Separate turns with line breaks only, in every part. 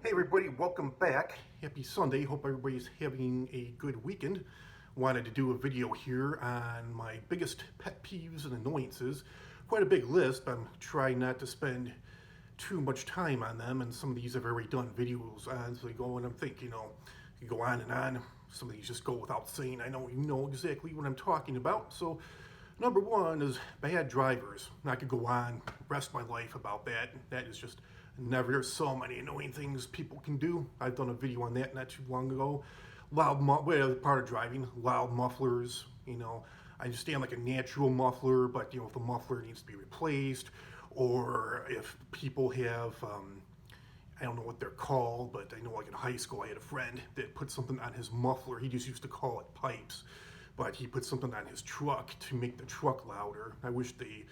Hey everybody, welcome back. Happy Sunday. Hope everybody's having a good weekend. Wanted to do a video here on my biggest pet peeves and annoyances. Quite a big list, but I'm trying not to spend too much time on them, and some of these I've already done videos on, so I go and I'm thinking, you go on and on. Some of these just go without saying. I know you know exactly what I'm talking about. So number one is bad drivers. I could go on rest my life about that. That is just never. There's so many annoying things people can do. I've done a video on that not too long ago. Part of driving, loud mufflers. I understand like a natural muffler, but if the muffler needs to be replaced, or if people have I don't know what they're called, but I know like in high school I had a friend that put something on his muffler. He just used to call it pipes, but he put something on his truck to make the truck louder. I wish they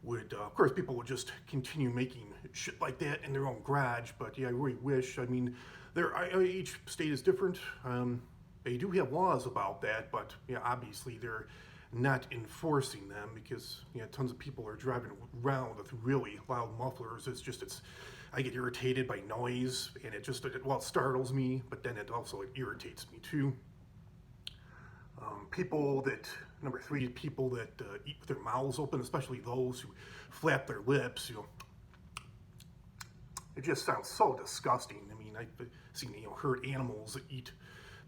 would, of course, people would just continue making shit like that in their own garage, but yeah, I really wish. I mean, each state is different. They do have laws about that, but yeah, obviously they're not enforcing them because tons of people are driving around with really loud mufflers. I get irritated by noise, and it startles me, but then it irritates me too. People that Number three, people that eat with their mouths open, especially those who flap their lips. It just sounds so disgusting. I mean, I've seen herd animals that eat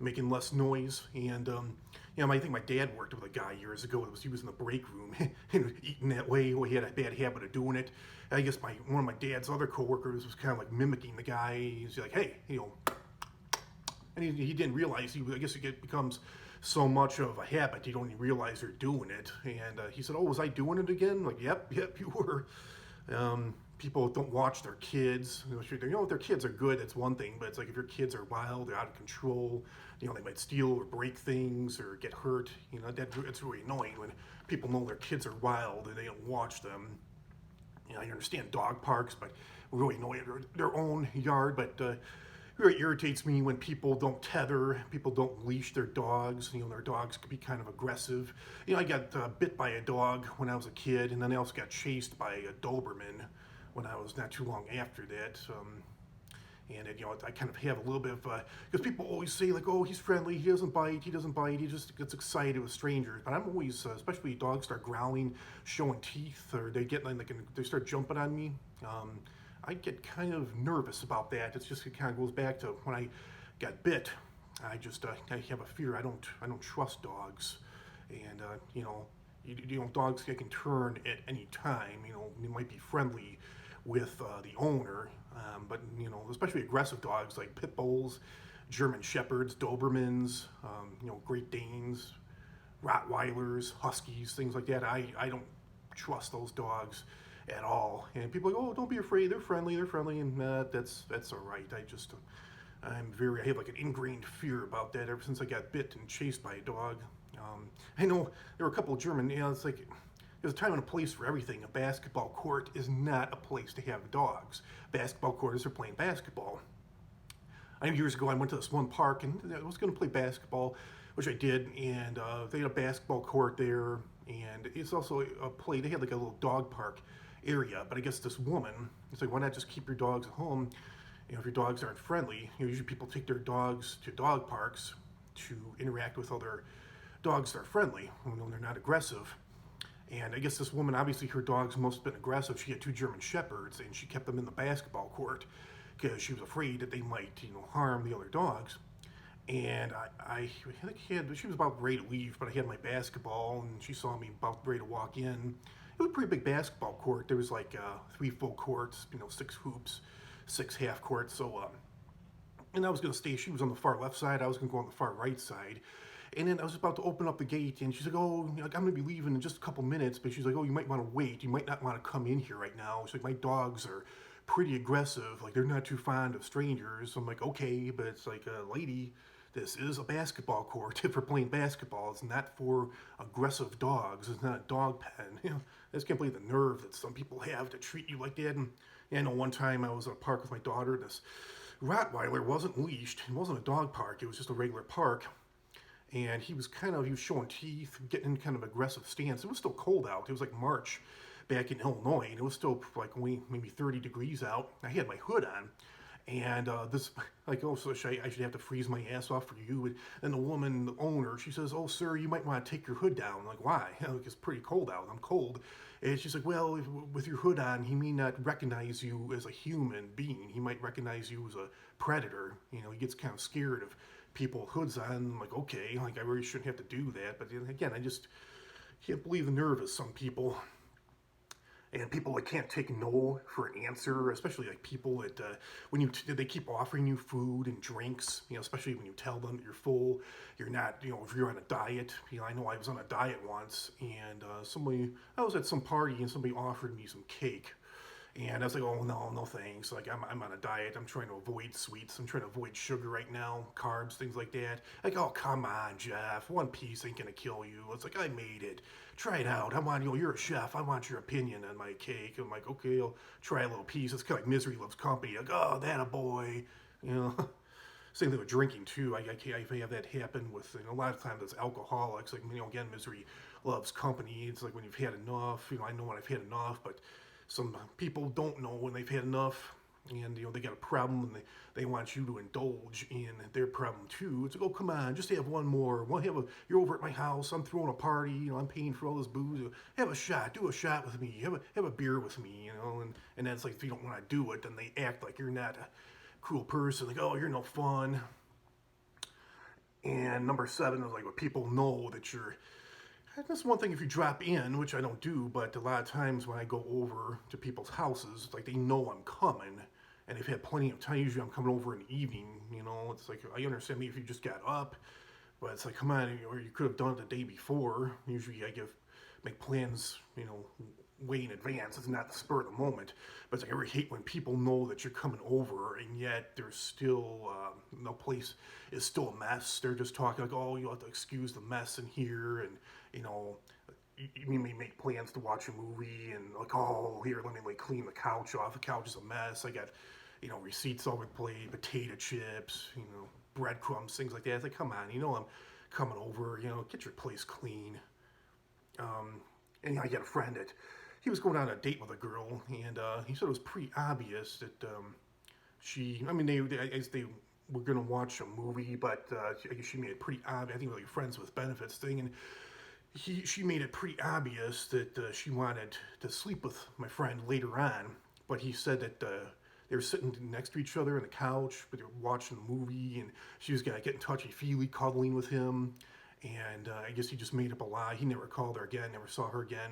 making less noise, and I think my dad worked with a guy years ago. He was in the break room and eating that way. Well, he had a bad habit of doing it. I guess one of my dad's other coworkers was kind of like mimicking the guy. He's like, hey, and he didn't realize. I guess it becomes so much of a habit, you don't even realize you're doing it. And he said, "Oh, was I doing it again?" I'm like, yep, you were. People don't watch their kids. If their kids are good, that's one thing. But it's like if your kids are wild, they're out of control. They might steal or break things or get hurt. It's really annoying when people know their kids are wild and they don't watch them. I understand dog parks, but really annoying their own yard. But it really irritates me when people don't tether, people don't leash their dogs. Their dogs could be kind of aggressive. I got bit by a dog when I was a kid, and then I also got chased by a Doberman when I was not too long after that. I kind of have a little bit of, because people always say like, oh, he's friendly, he doesn't bite, he just gets excited with strangers. But I'm always, especially dogs start growling, showing teeth, or they start jumping on me. I get kind of nervous about that. It kind of goes back to when I got bit. I have a fear. I don't trust dogs, and dogs can turn at any time. They might be friendly with the owner, but especially aggressive dogs like pit bulls, German shepherds, Dobermans, Great Danes, Rottweilers, Huskies, things like that. I don't trust those dogs at all. And people are like, oh, don't be afraid. They're friendly, and that's all right. I have like an ingrained fear about that ever since I got bit and chased by a dog. I know there were a couple of German. It's like there's a time and a place for everything. A basketball court is not a place to have dogs. Basketball court is for playing basketball. I know years ago I went to this one park and I was going to play basketball, which I did, and they had a basketball court there, and it's also they had like a little dog park area, but I guess this woman, it's like, why not just keep your dogs at home? If your dogs aren't friendly, usually people take their dogs to dog parks to interact with other dogs that are friendly, when they're not aggressive. And I guess this woman, obviously her dogs must have been aggressive. She had two German shepherds, and she kept them in the basketball court because she was afraid that they might, harm the other dogs. And I think she was about ready to leave, but I had my basketball, and she saw me about ready to walk in. It was a pretty big basketball court. There was like 3 full courts, 6 hoops, 6 half courts. So, and I was going to stay. She was on the far left side. I was going to go on the far right side. And then I was about to open up the gate, and she's like, oh, I'm going to be leaving in just a couple minutes. But she's like, oh, you might want to wait. You might not want to come in here right now. She's like, my dogs are pretty aggressive. Like, they're not too fond of strangers. So I'm like, okay, but it's like, lady, this is a basketball court for playing basketball. It's not for aggressive dogs. It's not a dog pen. I just can't believe the nerve that some people have to treat you like that. And I know one time I was at a park with my daughter. This Rottweiler wasn't leashed. It wasn't a dog park. It was just a regular park. And he was showing teeth, getting in kind of aggressive stance. It was still cold out. It was like March back in Illinois, and it was still like only maybe 30 degrees out. I had my hood on, And this, like, oh, so I should have to freeze my ass off for you. And then the woman, the owner, she says, oh, sir, you might want to take your hood down. I'm like, why? Like, it's pretty cold out. I'm cold. And she's like, well, with your hood on, he may not recognize you as a human being. He might recognize you as a predator. You know, he gets kind of scared of people with hoods on. I'm like, okay, like, I really shouldn't have to do that. But again, I just can't believe the nerve of some people. And people that can't take no for an answer, especially like people that when they keep offering you food and drinks, you know, especially when you tell them that you're full, you're not, you know, if you're on a diet. You know, I know I was on a diet once, and I was at some party and somebody offered me some cake. And I was like, oh, no, no thanks. Like, I'm on a diet. I'm trying to avoid sweets. I'm trying to avoid sugar right now, carbs, things like that. Like, oh, come on, Jeff. One piece ain't going to kill you. It's like, I made it. Try it out. I want, you know, you're a chef. I want your opinion on my cake. I'm like, okay, I'll try a little piece. It's kind of like misery loves company. Like, oh, that a boy. You know, same thing with drinking, too. I have that happen with, you know, a lot of times it's alcoholics. Like, you know, again, misery loves company. It's like when you've had enough. You know, I know when I've had enough, but some people don't know when they've had enough, and you know they got a problem, and they want you to indulge in their problem too. It's like, oh, come on, just have one more. You're over at my house. I'm throwing a party. You know, I'm paying for all this booze. Have a shot. Do a shot with me. Have a beer with me. You know, and that's like if you don't want to do it, then they act like you're not a cool person. Like, oh, you're no fun. And number 7 is like when people know that you're. That's one thing if you drop in, which I don't do, but a lot of times when I go over to people's houses, like they know I'm coming, and they've had plenty of time. Usually I'm coming over in the evening, you know. It's like, I understand me if you just got up, but it's like, come on, or you could have done it the day before. Usually make plans, you know, way in advance. It's not the spur of the moment. But it's like, I really hate when people know that you're coming over, and yet there's still, the place is still a mess. They're just talking like, oh, you have to excuse the mess in here, and, you know, you may make plans to watch a movie, and like, oh, here, let me like clean the couch off. The couch is a mess. I got, you know, receipts all over the place, potato chips, you know, breadcrumbs, things like that. It's like, come on, you know, I'm coming over, you know, get your place clean. And I got a friend that he was going on a date with a girl, and he said it was pretty obvious that I mean, they were going to watch a movie, but I guess she made it pretty obvious. I think it was like a friends with benefits thing, and she made it pretty obvious that she wanted to sleep with my friend later on. But he said that they were sitting next to each other on the couch, but they were watching the movie, and she was gonna get touchy feely, cuddling with him. And I guess he just made up a lie. He never called her again, never saw her again.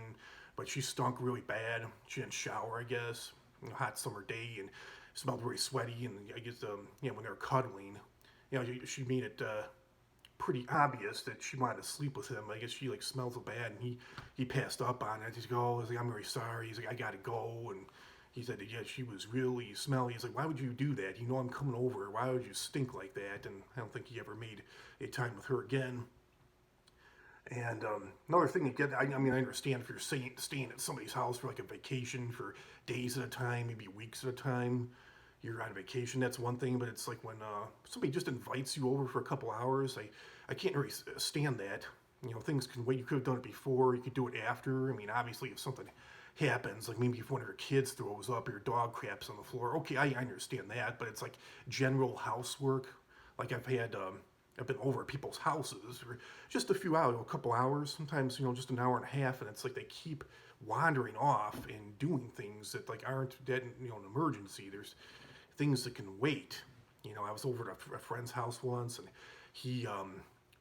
But she stunk really bad. She didn't shower, I guess. Hot summer day, and smelled very sweaty. And I guess you know, when they were cuddling, you know, she made it pretty obvious that she wanted to sleep with him. I guess she like smells so bad, and he passed up on it. He's like, oh, he's like, I'm very sorry. He's like, I gotta go. And he said that, yeah, she was really smelly. He's like, why would you do that? You know I'm coming over. Why would you stink like that? And I don't think he ever made a time with her again. And another thing to get, I mean, I understand if you're staying at somebody's house for like a vacation for days at a time, maybe weeks at a time, you're on vacation, that's one thing. But it's like when somebody just invites you over for a couple hours, I can't really stand that. You know, things can wait. You could have done it before, you could do it after. I mean, obviously, if something happens, like maybe if one of your kids throws up or your dog craps on the floor, okay, I understand that. But it's like general housework. Like I've been over at people's houses for just a few hours, a couple hours, sometimes, you know, just an hour and a half, and it's like they keep wandering off and doing things that like aren't dead, you know, an emergency. There's things that can wait. You know, I was over at a friend's house once, and he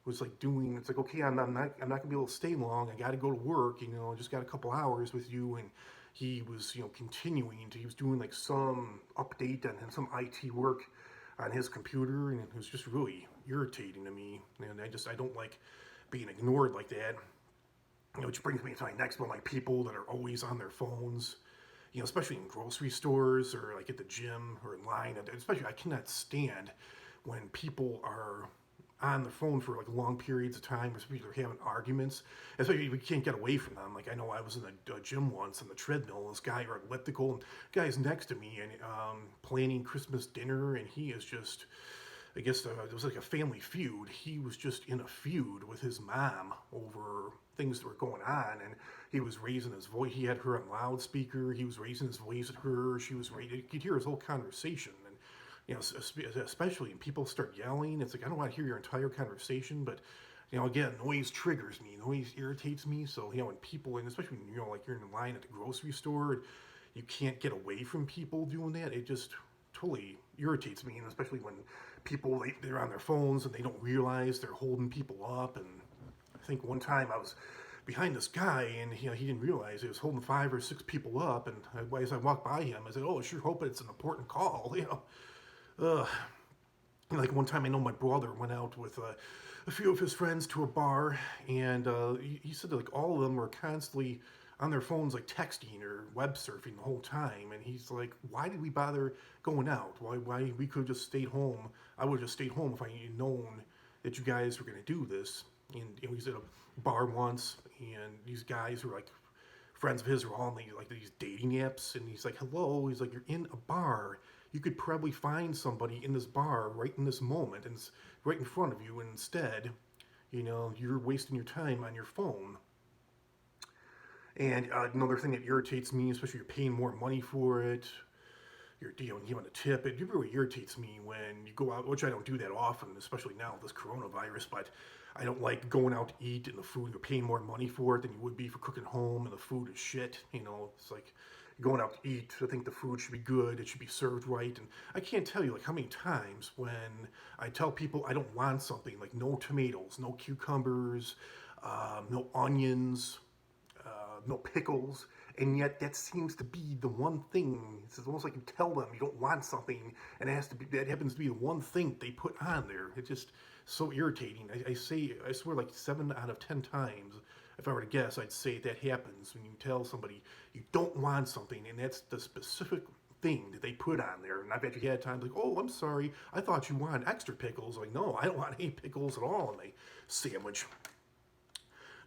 was like doing. It's like, okay, I'm not gonna be able to stay long. I got to go to work. You know, I just got a couple hours with you, and he was, you know, he was doing like some update on some IT work on his computer, and it was just really irritating to me. And I don't like being ignored like that. You know, which brings me to my next one, like people that are always on their phones. You know, especially in grocery stores or like at the gym or in line. And especially, I cannot stand when people are on the phone for like long periods of time, or especially they're having arguments. Especially we can't get away from them. Like I know I was in the gym once on the treadmill. This guy or elliptical, and guy's next to me and planning Christmas dinner, and he is just. I guess it was like a family feud. He was just in a feud with his mom over things that were going on, and he was raising his voice. He had her on loudspeaker. He was raising his voice at her. She was raising. You could hear his whole conversation, and especially when people start yelling. It's like, I don't want to hear your entire conversation, but, again, noise triggers me. Noise irritates me. So, when people, and especially when, like you're in line at the grocery store, you can't get away from people doing that. It just totally irritates me, and especially when people, they're on their phones and they don't realize they're holding people up. And I think one time I was behind this guy, and he didn't realize he was holding 5 or 6 people up. And as I walked by him, I said, "Oh, I sure hope it's an important call." Like one time, I know my brother went out with a few of his friends to a bar, and he said that like all of them were constantly on their phones, like texting or web surfing the whole time. And he's like, "Why did we bother going out? Why we could have just stayed home? I would have just stayed home if I had known that you guys were going to do this." And he was at a bar once, and these guys were like friends of his were all on these dating apps, and he's like, "Hello," he's like, "You're in a bar. You could probably find somebody in this bar right in this moment, and it's right in front of you. And instead, you're wasting your time on your phone." And another thing that irritates me, especially you're paying more money for it, you're giving a tip. It really irritates me when you go out, which I don't do that often, especially now with this coronavirus. But I don't like going out to eat and the food, you're paying more money for it than you would be for cooking home, and the food is shit. It's like going out to eat. I think the food should be good. It should be served right. And I can't tell you like how many times when I tell people I don't want something, like no tomatoes, no cucumbers, no onions, no pickles, and yet that seems to be the one thing. It's almost like you tell them you don't want something, and that happens to be the one thing they put on there. It's just so irritating. I swear, like 7 out of 10 times, if I were to guess, I'd say that happens when you tell somebody you don't want something, and that's the specific thing that they put on there. And I bet you had times like, "Oh, I'm sorry, I thought you wanted extra pickles." Like, no, I don't want any pickles at all in my sandwich.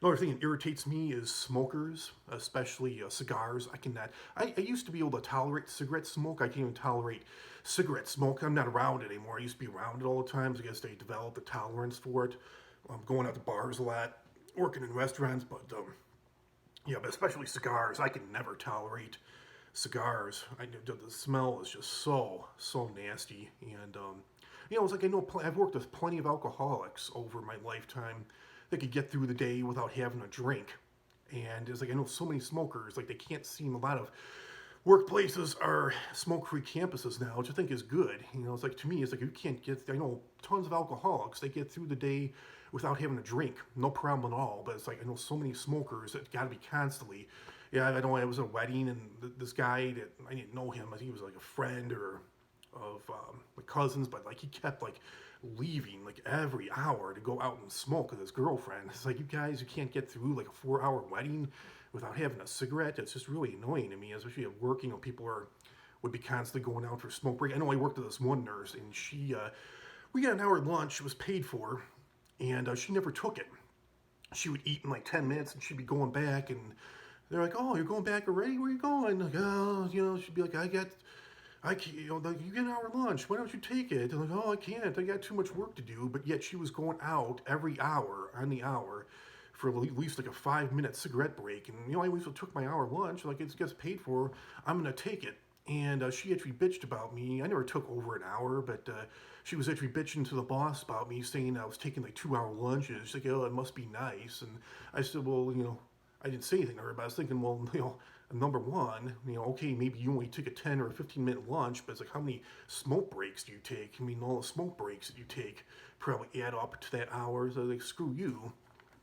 Another thing that irritates me is smokers, especially cigars. I used to be able to tolerate cigarette smoke. I can't even tolerate cigarette smoke. I'm not around it anymore. I used to be around it all the time. So I guess they developed a tolerance for it. I'm going out to bars a lot, working in restaurants, but but especially cigars. I can never tolerate cigars. The smell is just so nasty. And it's like I've worked with plenty of alcoholics over my lifetime that could get through the day without having a drink. And it's like I know so many smokers, like they can't seem, a lot of workplaces are smoke-free campuses now, which I think is good. It's like, to me, it's like you can't get, I know tons of alcoholics, they get through the day without having a drink, no problem at all. But it's like I know so many smokers that got to be constantly. Yeah, I know I was at a wedding, and this guy that I didn't know him, I think he was like a friend or of my cousins, but like he kept like leaving like every hour to go out and smoke with his girlfriend. It's like, you guys, you can't get through like a 4-hour wedding without having a cigarette. It's just really annoying to me, especially at work. People would be constantly going out for smoke break. I know I worked with this one nurse, and we got an hour lunch. It was paid for, and she never took it. She would eat in like 10 minutes, and she'd be going back, and they're like, "Oh, you're going back already? Where are you going?" Like, "Oh, she'd be like, I can't, like, you get an hour lunch. Why don't you take it?" They're like, "Oh, I can't. I got too much work to do." But yet she was going out every hour on the hour for at least like a 5-minute cigarette break. And I always took my hour lunch. Like, it gets paid for. I'm gonna take it. And she actually bitched about me. I never took over an hour, but she was actually bitching to the boss about me, saying I was taking like 2-hour lunches. She's like, "Oh, it must be nice." And I said, "Well, I didn't say anything to her, but I was thinking, well, number one, okay, maybe you only took a 10 or a 15-minute lunch, but it's like, how many smoke breaks do you take? I mean, all the smoke breaks that you take probably add up to that hour. So like, screw you."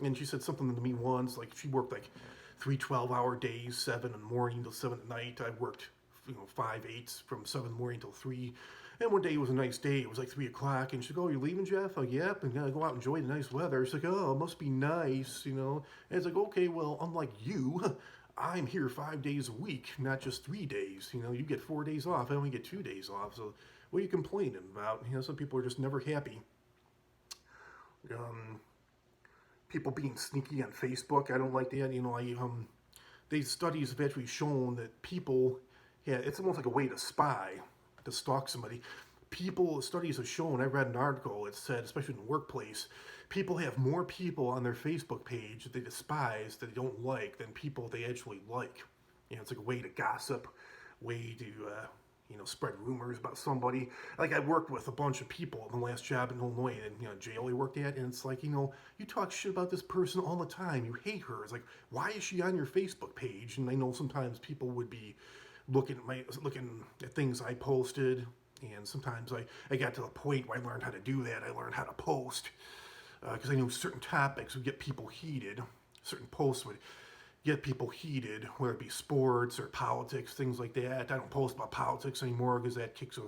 And she said something to me once, like she worked like 3 12-hour days, 7 in the morning till 7 at night. I worked 5/8 from 7 in the morning till 3. And one day it was a nice day. It was like 3 o'clock, and she's like, "Oh, you're leaving, Jeff?" Like, "Yep, and gonna go out and enjoy the nice weather." She's like, "Oh, it must be nice, And it's like, okay, well, unlike you, I'm here 5 days a week, not just 3 days. You get 4 days off. I only get 2 days off. So what are you complaining about? Some people are just never happy. People being sneaky on Facebook, I don't like that. These studies have actually shown that people, yeah, it's almost like a way to spy, to stalk somebody. Studies have shown, I read an article, it said, especially in the workplace, people have more people on their Facebook page that they despise, that they don't like, than people they actually like. It's like a way to gossip, way to, spread rumors about somebody. Like I worked with a bunch of people in the last job in Illinois, and jail I worked at, and it's like you talk shit about this person all the time. You hate her. It's like, why is she on your Facebook page? And I know sometimes people would be looking at things I posted, and sometimes I got to the point where I learned how to do that. I learned how to post because I knew certain topics would get people heated. Certain posts would get people heated, whether it be sports or politics, things like that. I don't post about politics anymore because that kicks a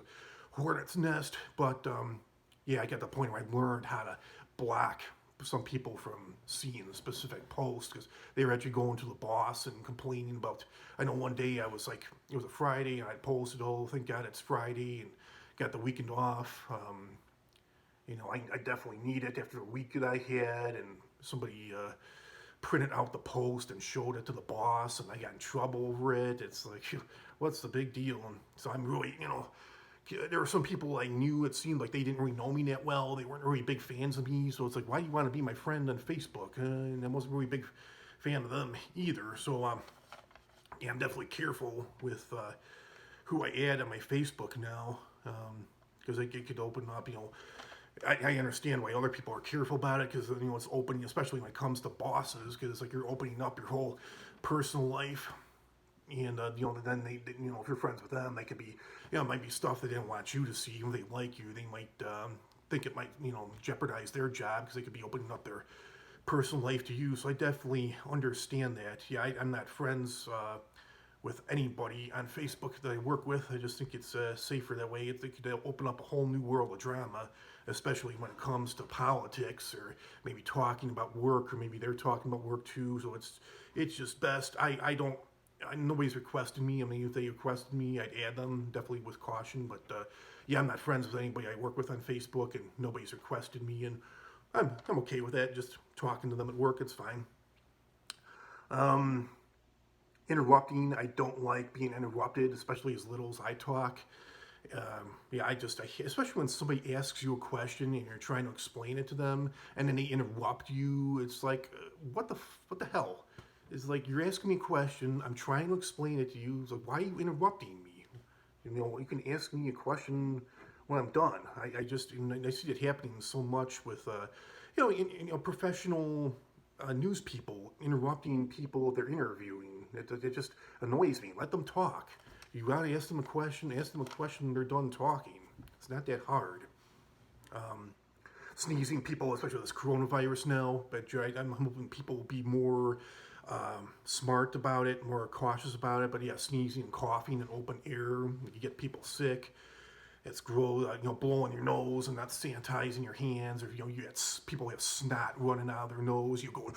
hornet's nest. But yeah, I got to the point where I learned how to block some people from seeing a specific post because they were actually going to the boss and complaining about. I know one day I was like, it was a Friday, and I posted, "Oh, thank God it's Friday," and got the weekend off. I definitely need it after the week that I had, and somebody printed out the post and showed it to the boss, and I got in trouble over it. It's like, what's the big deal? And so I'm really, there were some people I knew, it seemed like they didn't really know me that well. They weren't really big fans of me. So it's like, why do you want to be my friend on Facebook? And I wasn't really a big fan of them either. So, yeah, I'm definitely careful with who I add on my Facebook now. Because it could open up, I understand why other people are careful about it because it's opening, especially when it comes to bosses, because it's like you're opening up your whole personal life, and then they if you're friends with them, they could be, it might be stuff they didn't want you to see. When they like you, they might think it might jeopardize their job because they could be opening up their personal life to you. So I definitely understand that. Yeah, I'm not friends with anybody on Facebook that I work with. I just think it's safer that way. It could open up a whole new world of drama, especially when it comes to politics or maybe talking about work, or maybe they're talking about work too. So it's just best. Nobody's requested me. I mean, if they requested me, I'd add them, definitely with caution. But yeah, I'm not friends with anybody I work with on Facebook, and nobody's requested me, and I'm okay with that. Just talking to them at work, it's fine. Interrupting, I don't like being interrupted, especially as little as I talk. Yeah, especially when somebody asks you a question and you're trying to explain it to them, and then they interrupt you. It's like, what the hell? It's like, you're asking me a question, I'm trying to explain it to you. It's like, why are you interrupting me? You can ask me a question when I'm done. I see it happening so much with, professional news people interrupting people they're interviewing. It just annoys me. Let them talk. You gotta ask them a question. Ask them a question when they're done talking. It's not that hard. Sneezing people, especially with this coronavirus now. But I'm hoping people will be more smart about it, more cautious about it. But yeah, sneezing and coughing in open air, you get people sick. It's gross, blowing your nose and not sanitizing your hands, or you get people have snot running out of their nose. You go,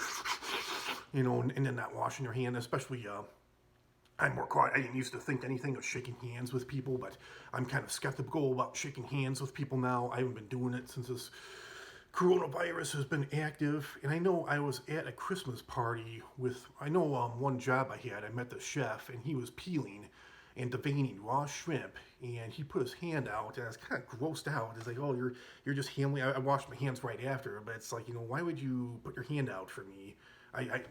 and then not washing your hand. Especially, I'm more caught. I didn't used to think anything of shaking hands with people, but I'm kind of skeptical about shaking hands with people now. I haven't been doing it since this coronavirus has been active. And I know I was at a Christmas party with, one job I had. I met the chef, and he was peeling and deveining raw shrimp, and he put his hand out, and I was kind of grossed out. It's like, oh, you're just handling. I washed my hands right after, but it's like, why would you put your hand out for me? I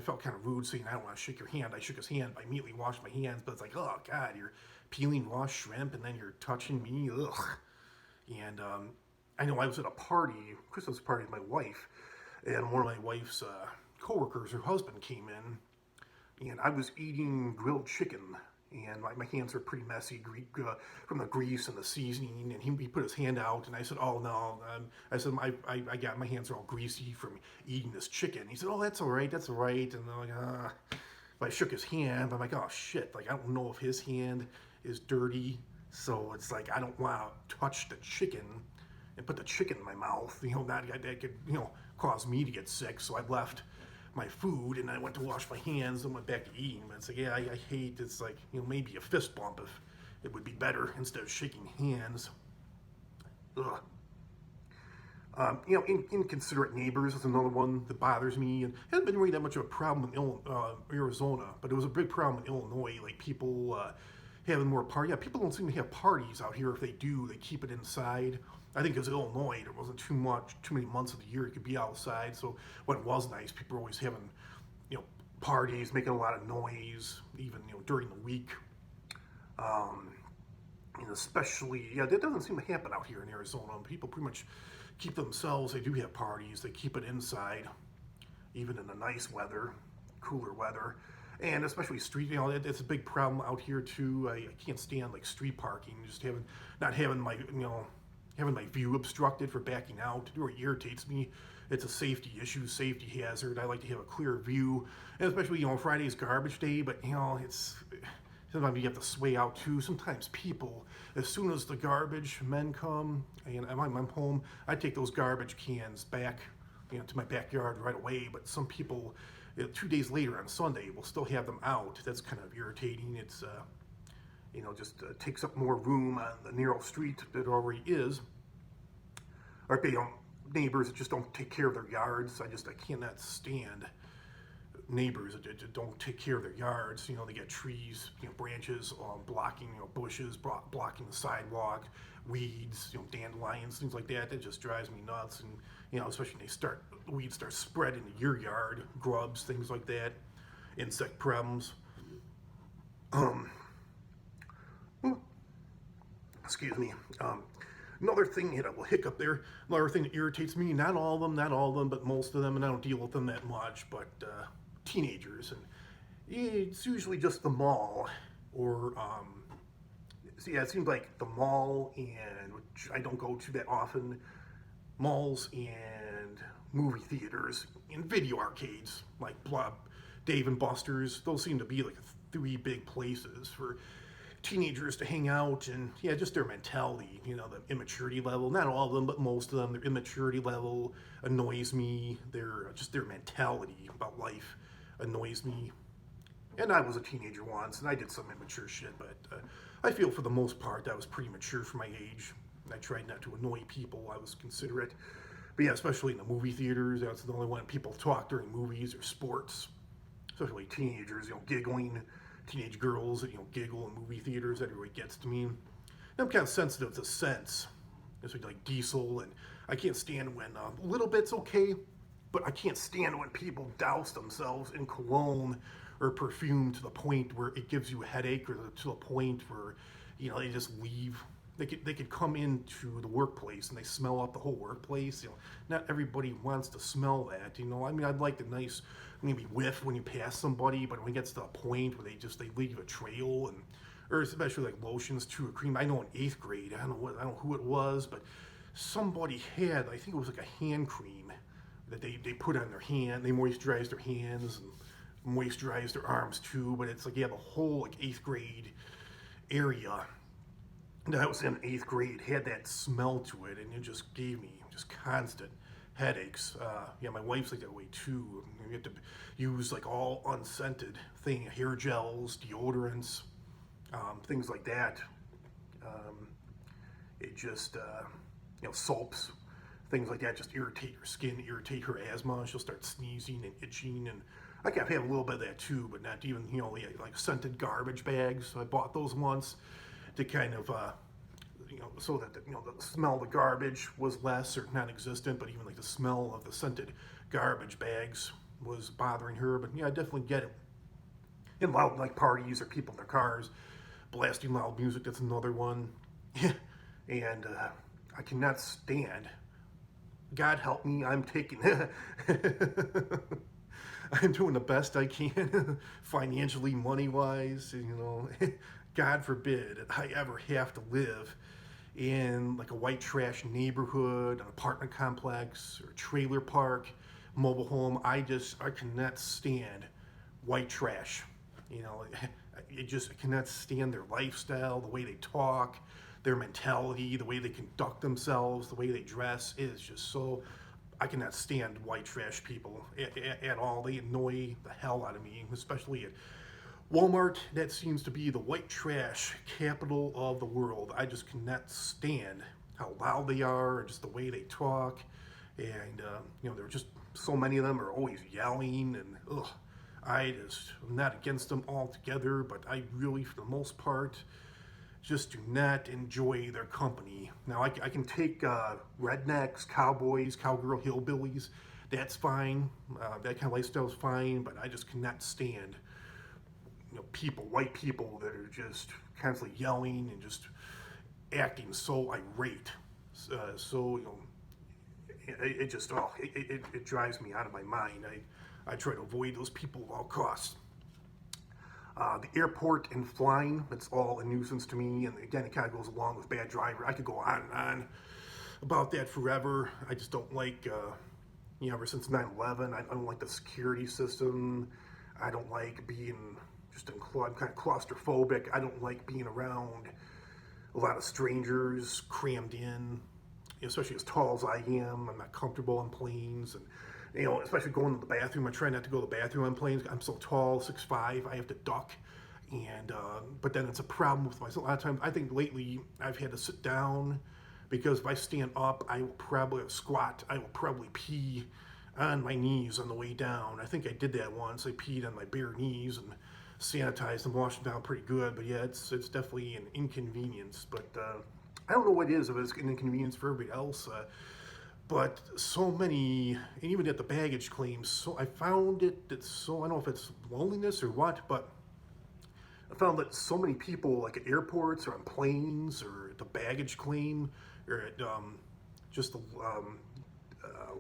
felt kind of rude saying I don't want to shake your hand. I shook his hand, but I immediately washed my hands. But it's like, oh God, you're peeling raw shrimp, and then you're touching me, ugh. And I know I was at a party, Christmas party with my wife, and one of my wife's coworkers, her husband, came in, and I was eating grilled chicken. And my hands were pretty messy from the grease and the seasoning. And he put his hand out, and I said, "Oh no!" I said, "I got my hands are all greasy from eating this chicken." He said, "Oh, that's all right, that's all right." And I'm like, But I shook his hand. I'm like, "Oh shit!" Like, I don't know if his hand is dirty, so it's like I don't want to touch the chicken and put the chicken in my mouth. That could cause me to get sick. So I left my food, and I went to wash my hands and went back to eating. But it's like, yeah, I hate, it's like, maybe a fist bump if it would be better instead of shaking hands. Ugh. Inconsiderate neighbors is another one that bothers me, and it hasn't been really that much of a problem in Arizona, but it was a big problem in Illinois. Like people having more parties. Yeah, people don't seem to have parties out here. If they do, they keep it inside. I think because Illinois, there wasn't too many months of the year you could be outside. So when it was nice, people were always having, parties, making a lot of noise, even during the week. And especially, yeah, that doesn't seem to happen out here in Arizona. People pretty much keep themselves. They do have parties. They keep it inside, even in the nice weather, cooler weather, and especially street. You know, it's a big problem out here too. I can't stand like street parking. Just not having my having my view obstructed for backing out. It really irritates me. It's a safety issue, safety hazard. I like to have a clear view, and especially Friday's garbage day. But it's sometimes you have to sway out too. Sometimes people, as soon as the garbage men come and I'm home, I take those garbage cans back to my backyard right away. But some people, 2 days later on Sunday, will still have them out. That's kind of irritating. It's just takes up more room on the narrow street that already is. Or neighbors that just don't take care of their yards. I cannot stand neighbors that don't take care of their yards. They get trees, branches blocking, bushes blocking the sidewalk, weeds, dandelions, things like that. That just drives me nuts. And especially when weeds start spreading into your yard, grubs, things like that, insect problems. Excuse me. Another thing, a hiccup there. Another thing that irritates me, not all of them, but most of them, and I don't deal with them that much, but teenagers. And it's usually just the mall, or, it seems like the mall, and which I don't go to that often, malls and movie theaters, and video arcades, like Dave and Buster's. Those seem to be like 3 big places for teenagers to hang out, and just their mentality, the immaturity level, not all of them, but most of them, their immaturity level annoys me. Their mentality about life annoys me. And I was a teenager once, and I did some immature shit, but I feel for the most part I was pretty mature for my age. I tried not to annoy people. I was considerate. But especially in the movie theaters, that's the only one people talk during movies or sports. Especially teenagers, giggling. Teenage girls that giggle in movie theaters. That really gets to me. And I'm kind of sensitive to scents, especially like diesel, and I can't stand when a little bit's okay, but I can't stand when people douse themselves in cologne or perfume to the point where it gives you a headache, or to the point where they just leave. They could come into the workplace and they smell out the whole workplace. Not everybody wants to smell that. I'd like the nice maybe whiff when you pass somebody, but when it gets to a point where they leave a trail, or especially like lotions too, or cream. I know in 8th grade, I don't know who it was, but somebody had, I think it was like a hand cream that they put on their hand. They moisturize their hands and moisturize their arms too. But it's like the whole like 8th grade area that I was in 8th grade had that smell to it, and it just gave me just constant headaches. My wife's like that way too. You have to use like all unscented hair gels, deodorants, things like that. It just, soaps, things like that just irritate her skin, irritate her asthma. She'll start sneezing and itching, and I have a little bit of that too, but not even, like scented garbage bags. So I bought those once to kind of, so that the smell of the garbage was less or non-existent, but even like the smell of the scented garbage bags was bothering her. But I definitely get it. In loud like parties or people in their cars blasting loud music, that's another one. And I cannot stand. God help me, I'm taking I'm doing the best I can financially, money-wise, God forbid I ever have to live in like a white trash neighborhood, an apartment complex, or trailer park, mobile home. I cannot stand white trash. I cannot stand their lifestyle, the way they talk, their mentality, the way they conduct themselves, the way they dress. It is just so, I cannot stand white trash people at all. They annoy the hell out of me, especially at Walmart. That seems to be the white trash capital of the world. I just cannot stand how loud they are, or just the way they talk. And, there are just so many of them are always yelling, and I'm not against them altogether, but I really, for the most part, just do not enjoy their company. Now, I can take rednecks, cowboys, cowgirl, hillbillies. That's fine. That kind of lifestyle is fine, but I just cannot stand white people that are just constantly yelling and just acting so irate. So, it just, it drives me out of my mind. I try to avoid those people at all costs. The airport and flying, it's all a nuisance to me. And again, it kind of goes along with bad driver. I could go on and on about that forever. I just don't like, ever since 9/11, I don't like the security system. I don't like being I'm kind of claustrophobic. I don't like being around a lot of strangers crammed in, especially as tall as I am. I'm not comfortable on planes, and especially going to the bathroom. I try not to go to the bathroom on planes. I'm so tall, 6'5", I have to duck, and but then it's a problem with myself. A lot of times, I think lately I've had to sit down because if I stand up, I will probably squat. I will probably pee on my knees on the way down. I think I did that once. I peed on my bare knees and sanitized and washed them down pretty good. But yeah, it's definitely an inconvenience. But I don't know what it is, if it's an inconvenience for everybody else. But so many, and even at the baggage claims, so I found I don't know if it's loneliness or what, but I found that so many people, like at airports or on planes or at the baggage claim or at just the,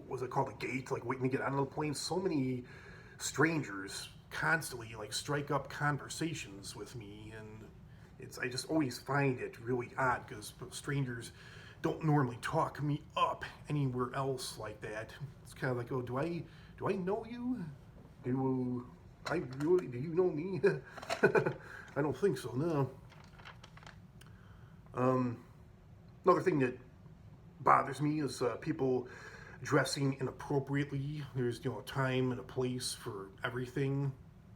what's it called, the gate, like waiting to get on the plane, so many strangers constantly like strike up conversations with me, and I just always find it really odd because strangers don't normally talk me up anywhere else like that. It's kind of like, oh, do I know you? Do you know me? I don't think so, no. Another thing that bothers me is people dressing inappropriately. There's a time and a place for everything,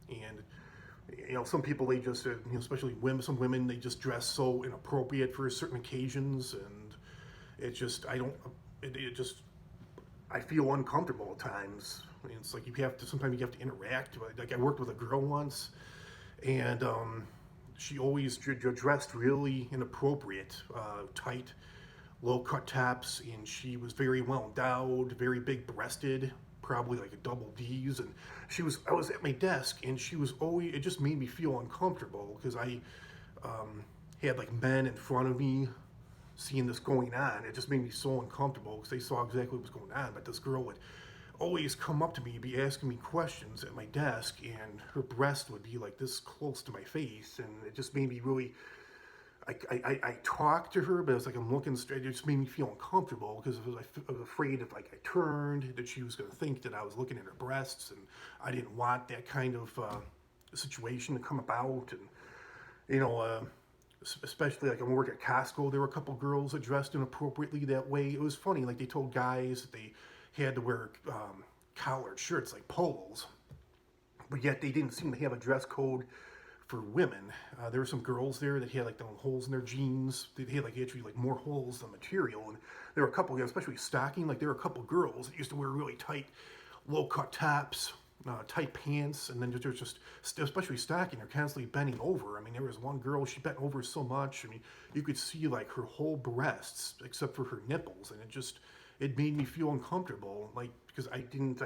and some people, they just especially some women, they just dress so inappropriate for certain occasions, and it just I feel uncomfortable at times. I mean, it's like sometimes you have to interact. Like I worked with a girl once, and she always dressed really inappropriate, tight, low-cut tops, and she was very well endowed, very big-breasted, probably like a double D's, and I was at my desk, and it just made me feel uncomfortable, because I had like men in front of me seeing this going on. It just made me so uncomfortable, because they saw exactly what was going on, but this girl would always come up to me, be asking me questions at my desk, and her breast would be like this close to my face, and it just made me really, I talked to her, but it was like I'm looking straight. It just made me feel uncomfortable because I was afraid if like I turned, that she was going to think that I was looking at her breasts, and I didn't want that kind of situation to come about. And especially like when I worked at Costco, there were a couple girls that dressed inappropriately that way. It was funny, like they told guys that they had to wear collared shirts like polos, but yet they didn't seem to have a dress code for women. There were some girls there that had like the holes in their jeans. They had like actually like more holes than material, and there were a couple, especially stocking. Like there were a couple girls that used to wear really tight, low-cut tops, tight pants, and then they're just especially stocking. They're constantly bending over. I mean, there was one girl, she bent over so much. I mean, you could see like her whole breasts except for her nipples, and it made me feel uncomfortable. Like because I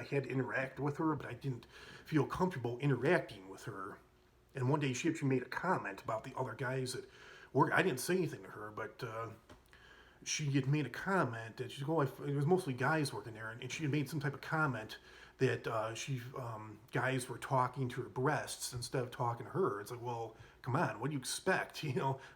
had to interact with her, but I didn't feel comfortable interacting with her. And one day she actually made a comment about the other guys that work. I didn't say anything to her, but she had made a comment that it was mostly guys working there, and she had made some type of comment that guys were talking to her breasts instead of talking to her. It's like, well, come on, what do you expect?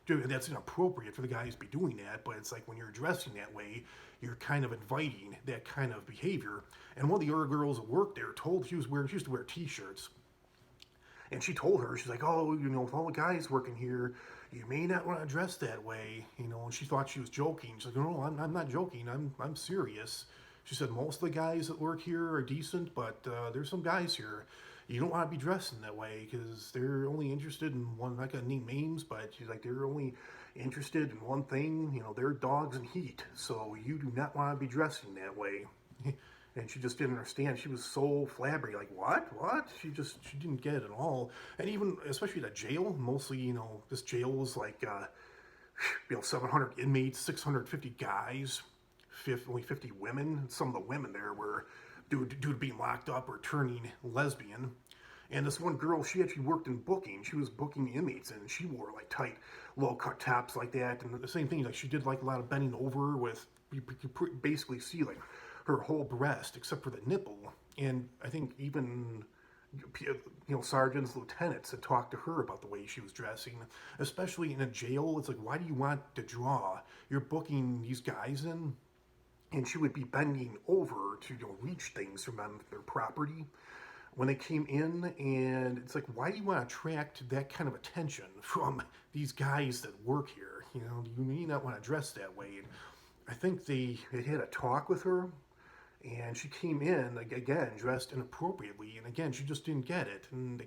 That's inappropriate for the guys to be doing that, but it's like when you're dressing that way, you're kind of inviting that kind of behavior. And one of the other girls that worked there she used to wear t-shirts. And she told her, she's like, oh, with all the guys working here, you may not want to dress that way, and she thought she was joking. She's like, no, I'm not joking, I'm serious. She said, most of the guys that work here are decent, but there's some guys here, you don't want to be dressing that way, because they're only interested in one, I'm not going to name names, but she's like, they're only interested in one thing, they're dogs and heat, so you do not want to be dressing that way. And she just didn't understand. She was so flabbergasted, like, what? She didn't get it at all. And even, especially at jail, mostly, this jail was like, 700 inmates, 650 guys, only 50 women. Some of the women there were, due to being locked up or turning lesbian. And this one girl, she actually worked in booking. She was booking inmates, and she wore like tight, low-cut tops like that. And the same thing, like she did like a lot of bending over with, you could basically see like her whole breast except for the nipple. And I think even sergeants, lieutenants had talked to her about the way she was dressing, especially in a jail. It's like, why do you want to draw? You're booking these guys in, and she would be bending over to reach things from them, their property when they came in, and it's like, why do you want to attract that kind of attention from these guys that work here? You may not want to dress that way. And I think they had a talk with her, and she came in again dressed inappropriately, and again she just didn't get it. And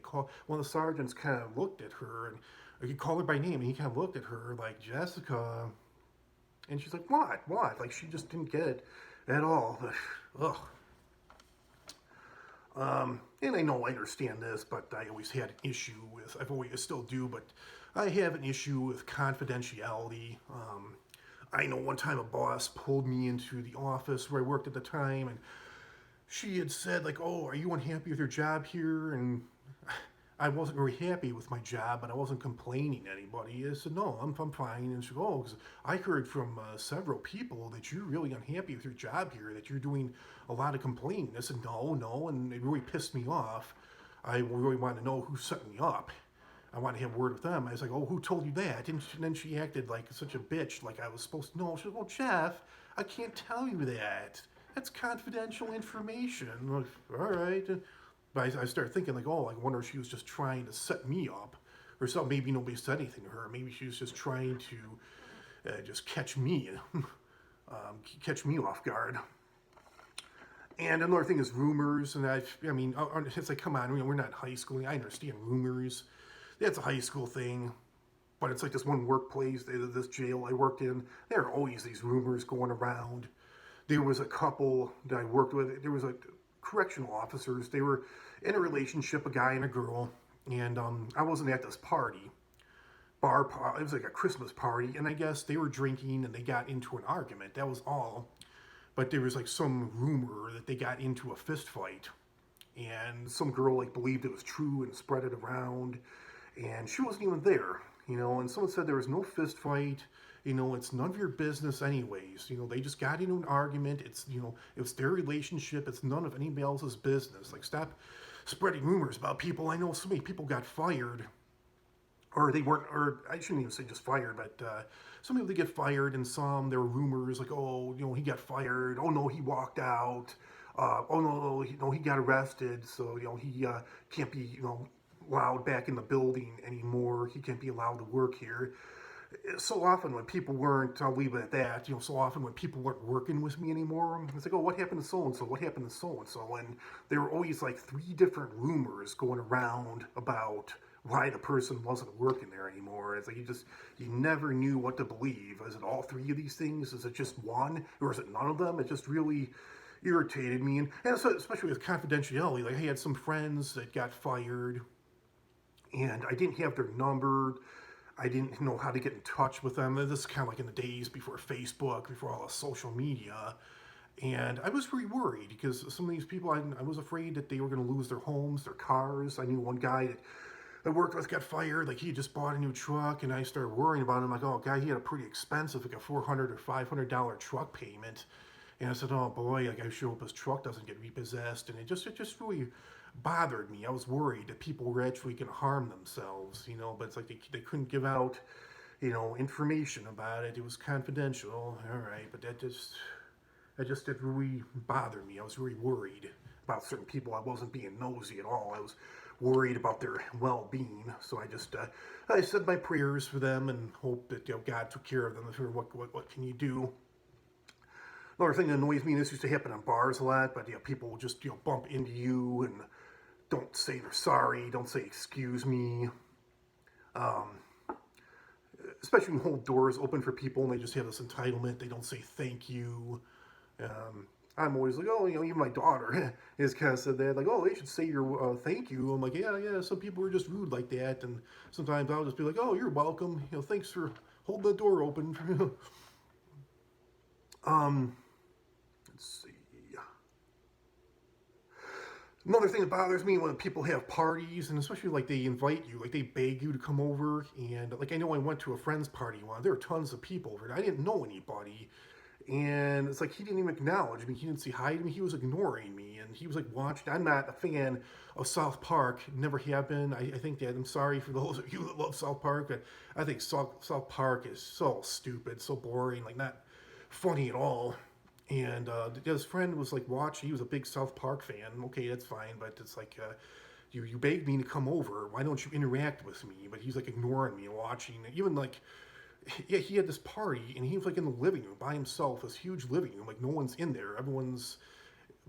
one of the sergeants kind of looked at her, and he called her by name, and he kind of looked at her like, Jessica, and she's like, what? Like she just didn't get it at all. Ugh. And I understand this, but I always had an issue with, I still do, but I have an issue with confidentiality. I know one time a boss pulled me into the office where I worked at the time, and she had said, like, oh, are you unhappy with your job here? And I wasn't very happy with my job, but I wasn't complaining to anybody. I said, no, I'm fine. And she goes, oh, because I heard from several people that you're really unhappy with your job here, that you're doing a lot of complaining. I said, no, and it really pissed me off. I really wanted to know who set me up. I wanted to have a word with them. I was like, oh, who told you that? And then she acted like such a bitch, like I was supposed to know. She goes, well, Jeff, I can't tell you that. That's confidential information. I'm like, all right. But I started thinking, like, oh, I wonder if she was just trying to set me up or something. Maybe nobody said anything to her. Maybe she was just trying to just catch me, catch me off guard. And another thing is rumors. And it's like, come on, we're not in high school. I understand rumors. That's a high school thing. But it's like this one workplace, this jail I worked in, there are always these rumors going around. There was a couple that I worked with. There was correctional officers. They were in a relationship, a guy and a girl, and I wasn't at this party. It was like a Christmas party, and I guess they were drinking and they got into an argument. That was all. But there was like some rumor that they got into a fist fight, and some girl like believed it was true and spread it around, and she wasn't even there, and someone said there was no fist fight. It's none of your business anyways. They just got into an argument. It's their relationship. It's none of anybody else's business. Like, stop spreading rumors about people. I know so many people got fired, or they weren't, or I shouldn't even say just fired, but some people, they get fired, and there were rumors like, oh, he got fired. Oh, no, he walked out. Oh, no, he got arrested. So, he can't be, allowed back in the building anymore. He can't be allowed to work here. So often when people weren't, I'll leave it at that, so often when people weren't working with me anymore, it's like, oh, what happened to so-and-so? What happened to so-and-so? And there were always like 3 different rumors going around about why the person wasn't working there anymore. It's like you never knew what to believe. Is it all 3 of these things? Is it just one? Or is it none of them? It just really irritated me. And so, especially with confidentiality, like I had some friends that got fired, and I didn't have their number. I didn't know how to get in touch with them. This is kind of like in the days before Facebook, before all the social media. And I was really worried because some of these people, I was afraid that they were going to lose their homes, their cars. I knew one guy that I worked with got fired. Like, he had just bought a new truck, and I started worrying about him. Like, oh, guy, he had a pretty expensive, like a $400 or $500 truck payment. And I said, oh boy, like, I sure hope his truck doesn't get repossessed. And it just really bothered me. I was worried that people were actually going to harm themselves, but it's like they couldn't give out, information about it. It was confidential. All right, but that just did really bother me. I was really worried about certain people. I wasn't being nosy at all. I was worried about their well-being. So I said my prayers for them and hoped that God took care of them. What can you do? Another thing that annoys me, and this used to happen in bars a lot, but people will just bump into you and don't say they're sorry, don't say excuse me. Especially when you hold doors open for people and they just have this entitlement, they don't say thank you. I'm always like, oh, even my daughter has kind of said that, like, oh, they should say your thank you. I'm like, yeah, some people are just rude like that, and sometimes I'll just be like, oh, you're welcome, thanks for holding the door open. Let's see. Another thing that bothers me when people have parties, and especially like they invite you, like they beg you to come over, and like I know I went to a friend's party once. There were tons of people over there. I didn't know anybody, and it's like he didn't even acknowledge me. He didn't say hi to me. He was ignoring me, and he was like watching. I'm not a fan of South Park. Never have been. I think that I'm sorry for those of you that love South Park, but I think South Park is so stupid, so boring, like not funny at all. And his friend was like watching. He was a big South Park fan. Okay, that's fine, but it's like you begged me to come over. Why don't you interact with me? But he's like ignoring me and watching. Even like yeah, he had this party and he was like in the living room by himself, this huge living room. Like no one's in there. Everyone's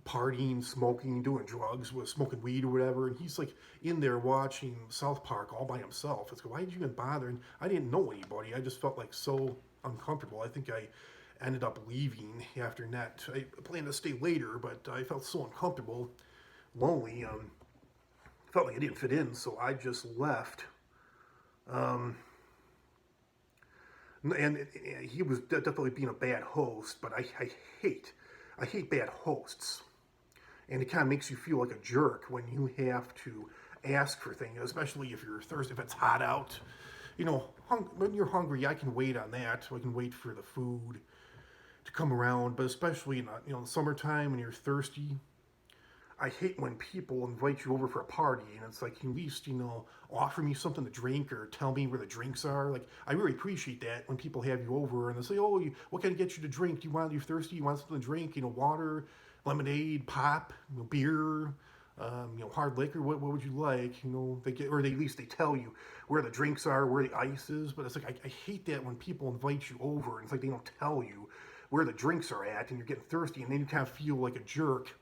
partying, smoking, doing drugs, was smoking weed or whatever. And he's like in there watching South Park all by himself. It's like, why did you even bother? And I didn't know anybody. I just felt like so uncomfortable. I think I ended up leaving after that. I planned to stay later, but I felt so uncomfortable, lonely. Felt like I didn't fit in, so I just left. Um, and he was definitely being a bad host, but hate, I hate bad hosts, and it kind of makes you feel like a jerk when you have to ask for things, especially if you're thirsty, if it's hot out. You know, when you're hungry, I can wait on that. So I can wait for the food to come around, but especially in the summertime when you're thirsty, I hate when people invite you over for a party and it's like, at least, offer me something to drink or tell me where the drinks are. Like, I really appreciate that when people have you over and they say, oh, what can I get you to drink? You're thirsty? You want something to drink? Water, lemonade, pop, beer, hard liquor. What would you like? They get, or they, at least they tell you where the drinks are, where the ice is. But it's like, I hate that when people invite you over and it's like they don't tell you where the drinks are at and you're getting thirsty and then you kind of feel like a jerk.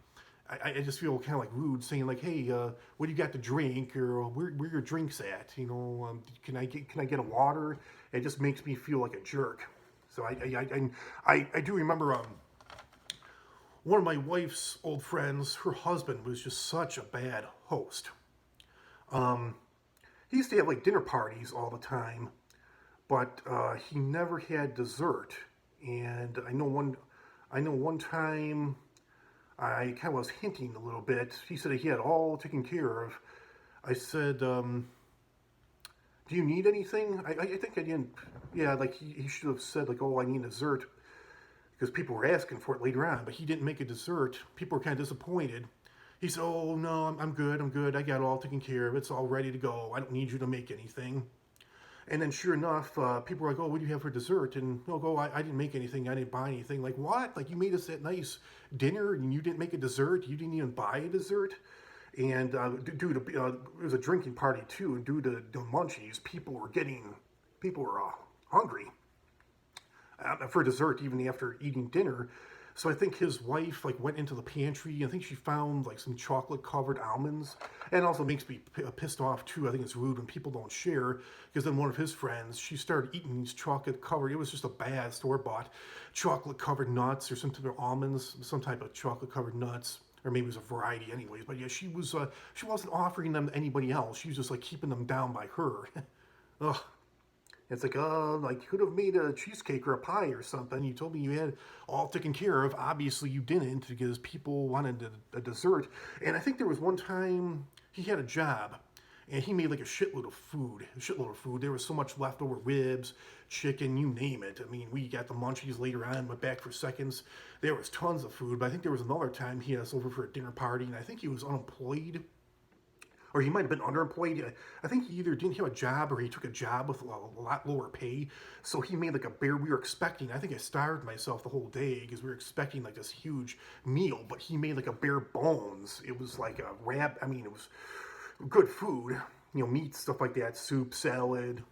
I just feel kind of like rude saying like, hey, what do you got to drink, or where your drinks at? Can I get a water? It just makes me feel like a jerk. So I do remember one of my wife's old friends. Her husband was just such a bad host. Um, he used to have like dinner parties all the time, but he never had dessert. And I know one time I kind of was hinting a little bit. He said he had all taken care of. I said, do you need anything? I think I didn't. Yeah, like he should have said, like, oh, I need dessert. Because people were asking for it later on, but he didn't make a dessert. People were kind of disappointed. He said, oh, no, I'm good. I got it all taken care of. It's all ready to go. I don't need you to make anything. And then sure enough, people were like, oh, what do you have for dessert? And he'll go, I didn't make anything. I didn't buy anything. Like, what? Like, you made us that nice dinner and you didn't make a dessert? You didn't even buy a dessert? And due to, it was a drinking party too, and due to the munchies, people were hungry for dessert even after eating dinner. So I think his wife like went into the pantry. I think she found like some chocolate covered almonds, and it also makes me pissed off too. I think it's rude when people don't share, because then one of his friends, she started eating these chocolate covered. It was just a bad store bought chocolate covered nuts or some type of almonds, some type of chocolate covered nuts. Or maybe it was a variety, anyways. But yeah, she wasn't offering them to anybody else. She was just like keeping them down by her. Ugh. It's like you could have made a cheesecake or a pie or something. You told me you had all taken care of. Obviously, you didn't, because people wanted a dessert. And I think there was one time he had a job and he made like a shitload of food. There was so much leftover ribs, chicken, you name it. I mean, we got the munchies later on, went back for seconds. There was tons of food. But I think there was another time he had us over for a dinner party, and I think he was unemployed, or he might have been underemployed. I think he either didn't have a job or he took a job with a lot lower pay. So he made like a bear. We were expecting, I think I starved myself the whole day because we were expecting like this huge meal, but he made like a bare bones. It was like a wrap. I mean, it was good food, meat, stuff like that, soup, salad,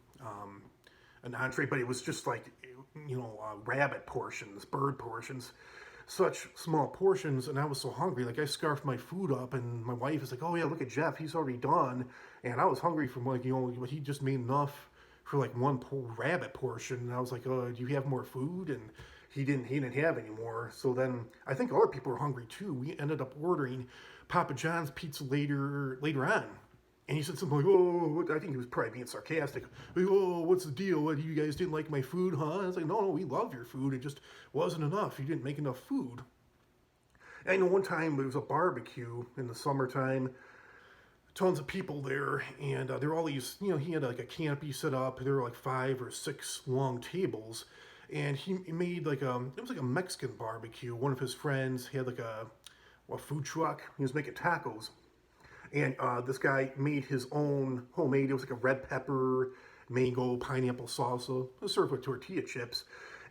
an entree, but it was just like, rabbit portions, bird portions, such small portions, and I was so hungry. Like, I scarfed my food up, and my wife is like, oh yeah, look at Jeff, he's already done. And I was hungry from like, he just made enough for like one rabbit portion. And I was like, oh, do you have more food? And he didn't have any more. So then I think other people were hungry too. We ended up ordering Papa John's pizza later on. And he said something like, oh, I think he was probably being sarcastic. Like, oh, what's the deal? What, you guys didn't like my food, huh? I was like, no, we love your food. It just wasn't enough. You didn't make enough food. I know one time there was a barbecue in the summertime, tons of people there, and there were all these, he had like a canopy set up. There were like 5 or 6 long tables, and he made like it was like a Mexican barbecue. One of his friends had like a food truck. He was making tacos, and this guy made his own homemade. It was like a red pepper, mango, pineapple salsa. It was served with tortilla chips.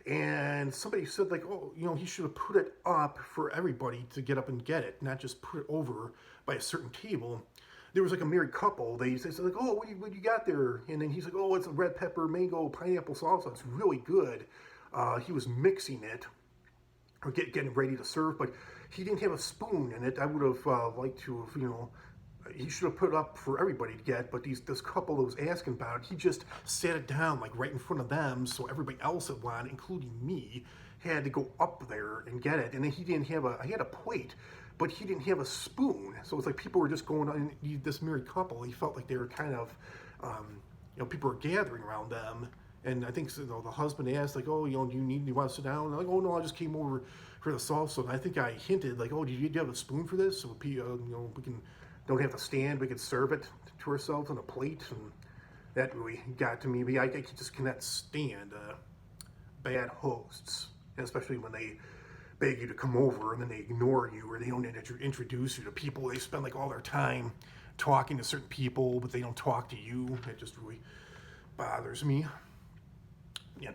And somebody said like, oh, he should have put it up for everybody to get up and get it, not just put it over by a certain table. There was like a married couple. They said like, oh, what you got there? And then he's like, oh, it's a red pepper, mango, pineapple salsa. It's really good. He was mixing it or getting ready to serve, but he didn't have a spoon in it. I would have liked to have, he should have put it up for everybody to get, but this couple that was asking about it, he just sat it down like right in front of them, so everybody else that wanted, including me, had to go up there and get it. And then he didn't have I had a plate, but he didn't have a spoon. So it's like people were just going on, this married couple, he felt like they were kind of, people were gathering around them. And I think the husband asked, like, oh, do you want to sit down? And I'm like, oh, no, I just came over for the salsa. And I think I hinted, like, oh, do you have a spoon for this? So, we can, don't have to stand. We can serve it to ourselves on a plate. And that really got to me. But I just cannot stand bad hosts, and especially when they beg you to come over and then they ignore you, or they don't introduce you to people. They spend, like, all their time talking to certain people, but they don't talk to you. It just really bothers me.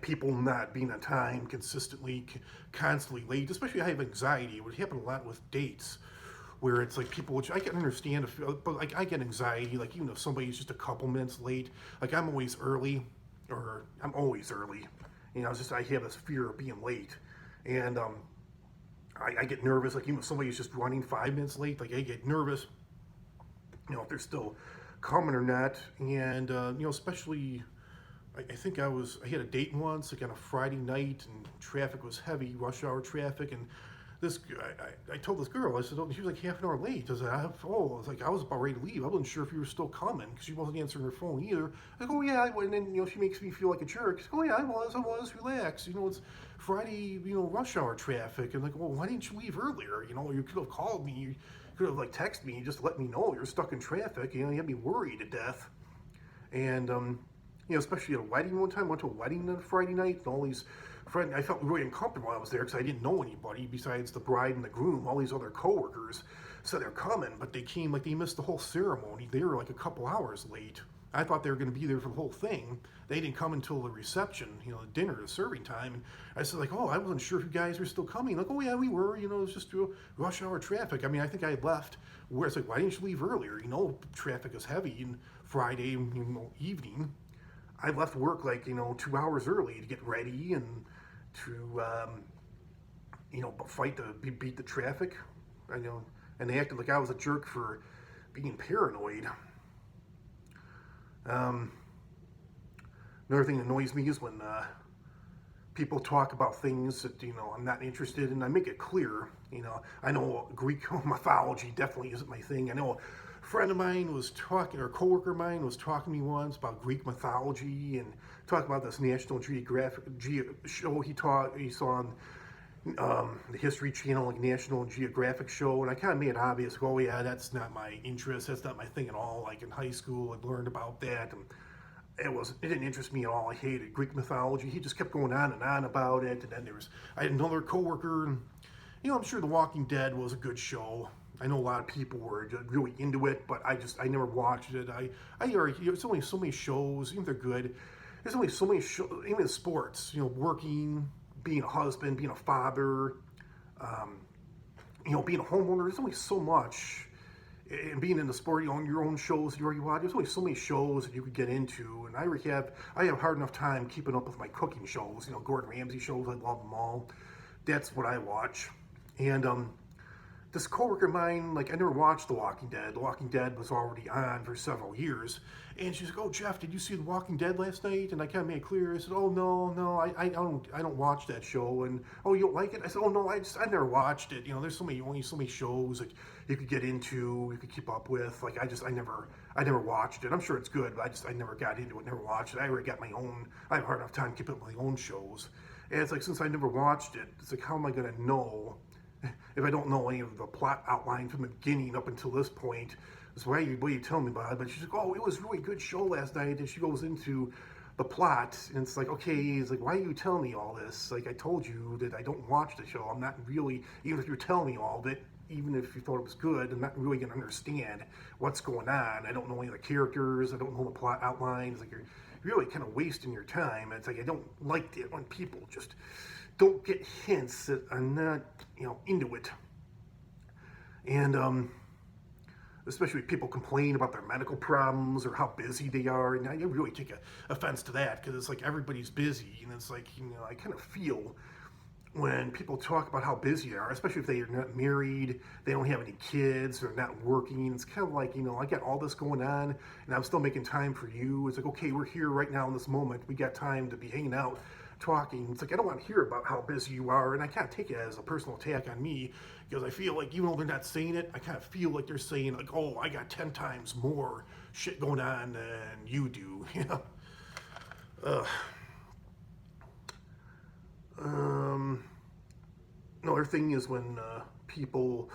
People not being on time consistently, constantly late, especially I have anxiety. It would happen a lot with dates where it's like people, which I can understand, but like I get anxiety, like even if somebody's just a couple minutes late, like I'm always early. I have this fear of being late. And I get nervous, like even if somebody's just running 5 minutes late, like I get nervous, if they're still coming or not. And, especially, I think I had a date once, like on a Friday night, and traffic was heavy, rush hour traffic, and I told this girl, I said, oh, she was like half an hour late. I said, I was about ready to leave. I wasn't sure if you were still coming, because she wasn't answering her phone either. I go, oh, yeah, and then, she makes me feel like a jerk. She's like, oh, yeah, I was, relax. It's Friday, rush hour traffic. And like, well, why didn't you leave earlier? You could have called me, you could have, like, texted me, just let me know you're stuck in traffic. You had me worried to death. And, especially at a wedding one time. I went to a wedding on a Friday night, and all these friends, I felt really uncomfortable while I was there because I didn't know anybody besides the bride and the groom. All these other coworkers said they're coming, but they came, like, they missed the whole ceremony. They were like a couple hours late. I thought they were going to be there for the whole thing. They didn't come until the reception, the dinner, the serving time. And I said, like, oh, I wasn't sure if you guys were still coming. Like, oh, yeah, we were. It was just rush hour traffic. I mean, I think I had left. Where it's like, why didn't you leave earlier? Traffic is heavy, and Friday, evening. I left work like 2 hours early to get ready and to fight to beat the traffic. And they acted like I was a jerk for being paranoid. Another thing that annoys me is when people talk about things that I'm not interested in. I make it clear. I know Greek mythology definitely isn't my thing. I know a friend of mine was talking, or a coworker of mine was talking to me once about Greek mythology and talking about this National Geographic show he saw on the History Channel, like National Geographic show, and I kind of made it obvious, oh yeah, that's not my interest, that's not my thing at all. Like in high school, I learned about that, and it didn't interest me at all. I hated Greek mythology. He just kept going on and on about it, and then I had another coworker, and I'm sure The Walking Dead was a good show. I know a lot of people were really into it, but I never watched it. There's only so many shows, even if they're good, there's only so many shows, even in sports, working, being a husband, being a father, being a homeowner, there's only so much. And being in the sport, on your own shows you already watch, there's only so many shows that you could get into. And I have a hard enough time keeping up with my cooking shows, Gordon Ramsay shows, I love them all. That's what I watch. And this coworker of mine, like, I never watched The Walking Dead. The Walking Dead was already on for several years. And she's like, oh, Jeff, did you see The Walking Dead last night? And I kind of made it clear. I said, oh, no, I don't watch that show. And, oh, you don't like it? I said, oh, no, I never watched it. There's only so many shows that you could get into, you could keep up with. Like, I never watched it. I'm sure it's good, but I never got into it, never watched it. I already got my own, I have a hard enough time keeping up with my own shows. And it's like, since I never watched it, it's like, how am I going to know if I don't know any of the plot outline from the beginning up until this point. So what are you telling me about it? But she's like, oh, it was a really good show last night. And she goes into the plot, and it's like, okay, it's like, why are you telling me all this? Like, I told you that I don't watch the show. I'm not really, even if you're telling me all of it, even if you thought it was good, I'm not really going to understand what's going on. I don't know any of the characters. I don't know the plot outlines. Like, you're really kind of wasting your time. It's like, I don't like it when people just don't get hints that I'm not, into it. And, especially if people complain about their medical problems or how busy they are. And I really take offense to that, because it's like everybody's busy. And it's like, I kind of feel when people talk about how busy they are, especially if they are not married, they don't have any kids, they're not working. It's kind of like, I got all this going on and I'm still making time for you. It's like, okay, we're here right now in this moment. We got time to be hanging out, talking. It's like, I don't want to hear about how busy you are, and I kind of take it as a personal attack on me, because I feel like even though they're not saying it, I kind of feel like they're saying like, oh, I got 10 times more shit going on than you do. Another thing is when people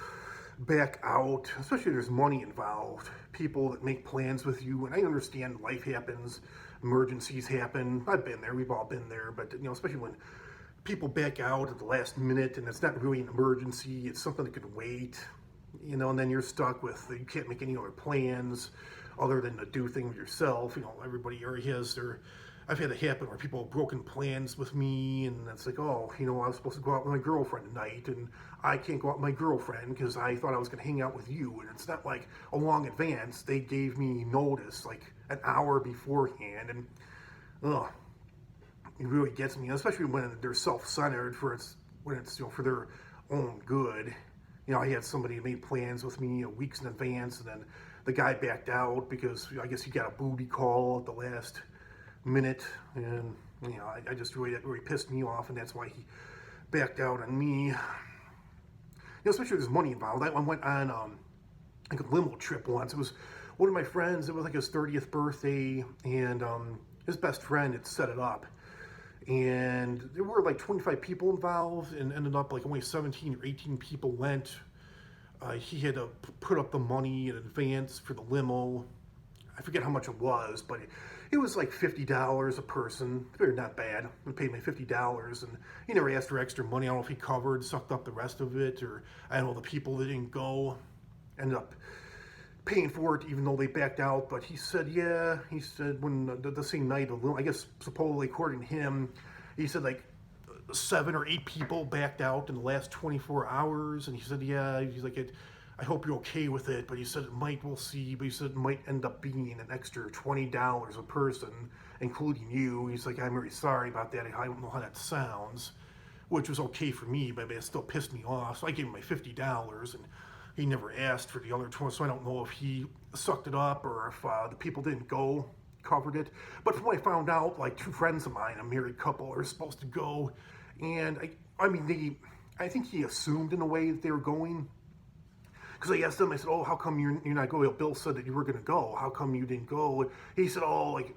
back out, especially if there's money involved, people that make plans with you, and I understand life happens, emergencies happen. I've been there, we've all been there, but especially when people back out at the last minute and it's not really an emergency, it's something that could wait, and then you're stuck with, you can't make any other plans other than to do things yourself. Everybody already has their, I've had it happen where people have broken plans with me, and it's like, oh, I was supposed to go out with my girlfriend tonight, and I can't go out with my girlfriend because I thought I was going to hang out with you, and it's not like a long advance. They gave me notice like an hour beforehand, and it really gets me, especially when they're self-centered when it's for their own good. I had somebody made plans with me weeks in advance, and then the guy backed out because I guess he got a booty call at the last minute, and I just that really pissed me off, and that's why he backed out on me. Especially if there's money involved. I went on like a limo trip once. It was one of my friends. It was like his 30th birthday, and his best friend had set it up, and there were like 25 people involved, and ended up like only 17 or 18 people went. He had to put up the money in advance for the limo. I forget how much it was, but it was like $50 a person. Very not bad. He paid me $50, and he never asked for extra money. I don't know if he sucked up the rest of it, or I don't know, the people that didn't go ended up paying for it, even though they backed out. But he said, when the same night, I guess supposedly according to him, he said like 7 or 8 people backed out in the last 24 hours, and he said, he's like, I hope you're okay with it, but he said we'll see, but he said it might end up being an extra $20 a person, including you. He's like, I'm really sorry about that, I don't know how that sounds, which was okay for me, but it still pissed me off, so I gave him my $50, and he never asked for the other 20, so I don't know if he sucked it up, or if the people didn't go, covered it. But from what I found out, like 2 friends of mine, a married couple, are supposed to go, and I think he assumed in a way that they were going, because I asked them, I said, oh, how come you're not going? Bill said that you were going to go. How come you didn't go? He said, oh, like,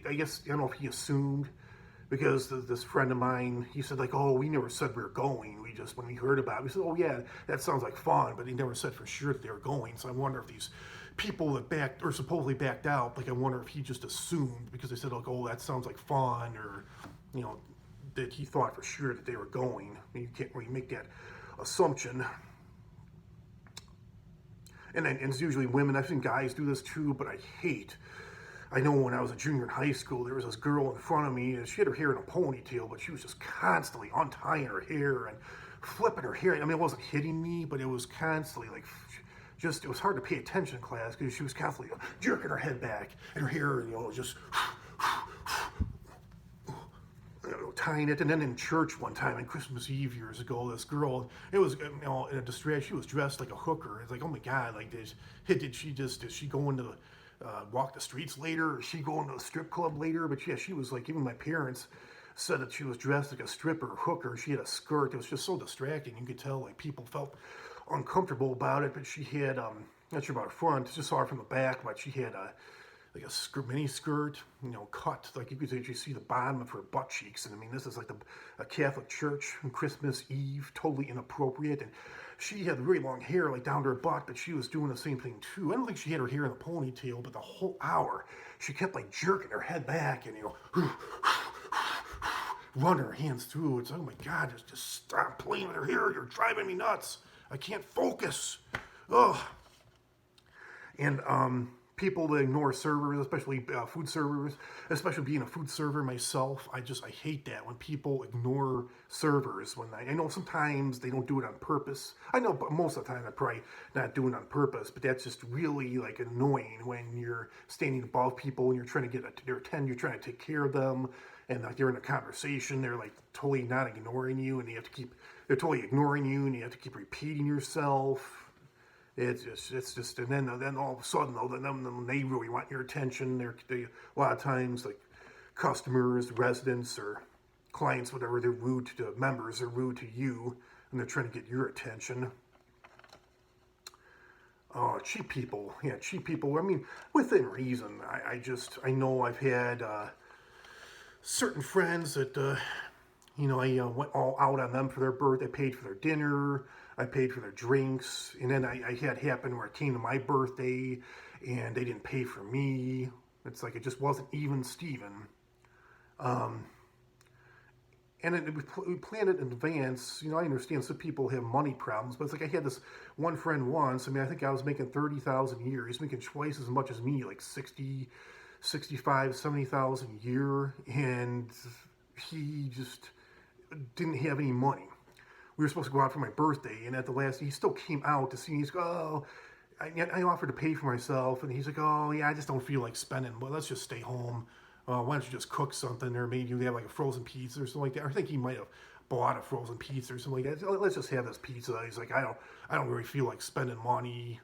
I guess, I don't know if he assumed, because this friend of mine, he said, like, oh, we never said we were going. We just, when we heard about it, we said, oh, yeah, that sounds like fun, but he never said for sure that they were going. So I wonder if these people that backed, or supposedly backed out, like, I wonder if he just assumed, because they said, like, oh, that sounds like fun, or, that he thought for sure that they were going. I mean, you can't really make that assumption. And it's usually women. I've seen guys do this too, but I know when I was a junior in high school, there was this girl in front of me, and she had her hair in a ponytail, but she was just constantly untying her hair and flipping her hair. I mean, it wasn't hitting me, but it was constantly like, it was hard to pay attention in class, because she was constantly jerking her head back, and her hair, just tying it. And then in church one time on Christmas Eve years ago, this girl, it was in a distress, she was dressed like a hooker. It's like, oh my God, like did she go into the walk the streets later, or she go into a strip club later? But yeah, she was like, even my parents said that she was dressed like a stripper or hooker. She had a skirt. It was just so distracting. You could tell like people felt uncomfortable about it. But she had not sure about her front, just saw her from the back, but she had like a mini skirt, cut. Like you could actually see the bottom of her butt cheeks. And I mean, this is like a Catholic church on Christmas Eve, totally inappropriate. And she had very long hair, like down to her butt, but she was doing the same thing too. I don't think she had her hair in a ponytail, but the whole hour she kept like jerking her head back and running her hands through. It's, oh my God, just stop playing with her hair. You're driving me nuts. I can't focus. Ugh. And people that ignore servers, especially food servers, especially being a food server myself, I hate that when people ignore servers. When I know sometimes they don't do it on purpose. I know, but most of the time they're probably not doing it on purpose. But that's just really like annoying when you're standing above people and you're trying to get their attention, you're trying to take care of them, and like they're in a conversation, they're like totally not ignoring you, and they're totally ignoring you, and you have to keep repeating yourself. It's just, and then all of a sudden, though, then they really want your attention. They a lot of times, like customers, residents, or clients, whatever, they're rude to members, they're rude to you, and they're trying to get your attention. Oh, cheap people, yeah, cheap people. I mean, within reason. I know I've had certain friends that I went all out on them for their birthday. I paid for their dinner. I paid for their drinks. And then I had happen where it came to my birthday and they didn't pay for me. It's like it just wasn't even Steven. And we planned it in advance. I understand some people have money problems, but it's like I had this one friend once. I mean, I think I was making $30,000 a year. He's making twice as much as me, like 60, 65, 70,000 a year. And he just didn't have any money. We were supposed to go out for my birthday, and at the last, he still came out to see me. He's like, oh, I offered to pay for myself, and he's like, oh, yeah, I just don't feel like spending, but let's just stay home. Why don't you just cook something, or maybe you have like a frozen pizza or something like that. I think he might have bought a frozen pizza or something like that. So let's just have this pizza. He's like, I don't really feel like spending money.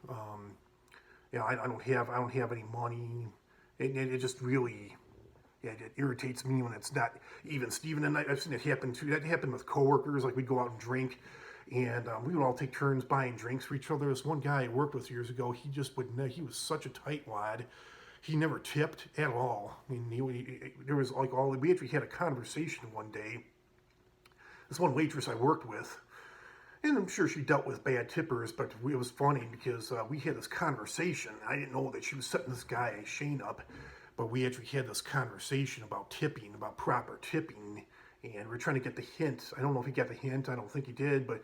I don't have any money. It just really. Yeah, it irritates me when it's not even Steven. And I've seen it happen too. That happened with coworkers. Like we'd go out and drink, and we would all take turns buying drinks for each other. This one guy I worked with years ago, he just would. He was such a tightwad. He never tipped at all. I mean, there was like we actually had a conversation one day. This one waitress I worked with, and I'm sure she dealt with bad tippers, but it was funny because we had this conversation. I didn't know that she was setting this guy Shane up. But we actually had this conversation about tipping, about proper tipping, and we're trying to get the hint. I don't know if he got the hint. I don't think he did, but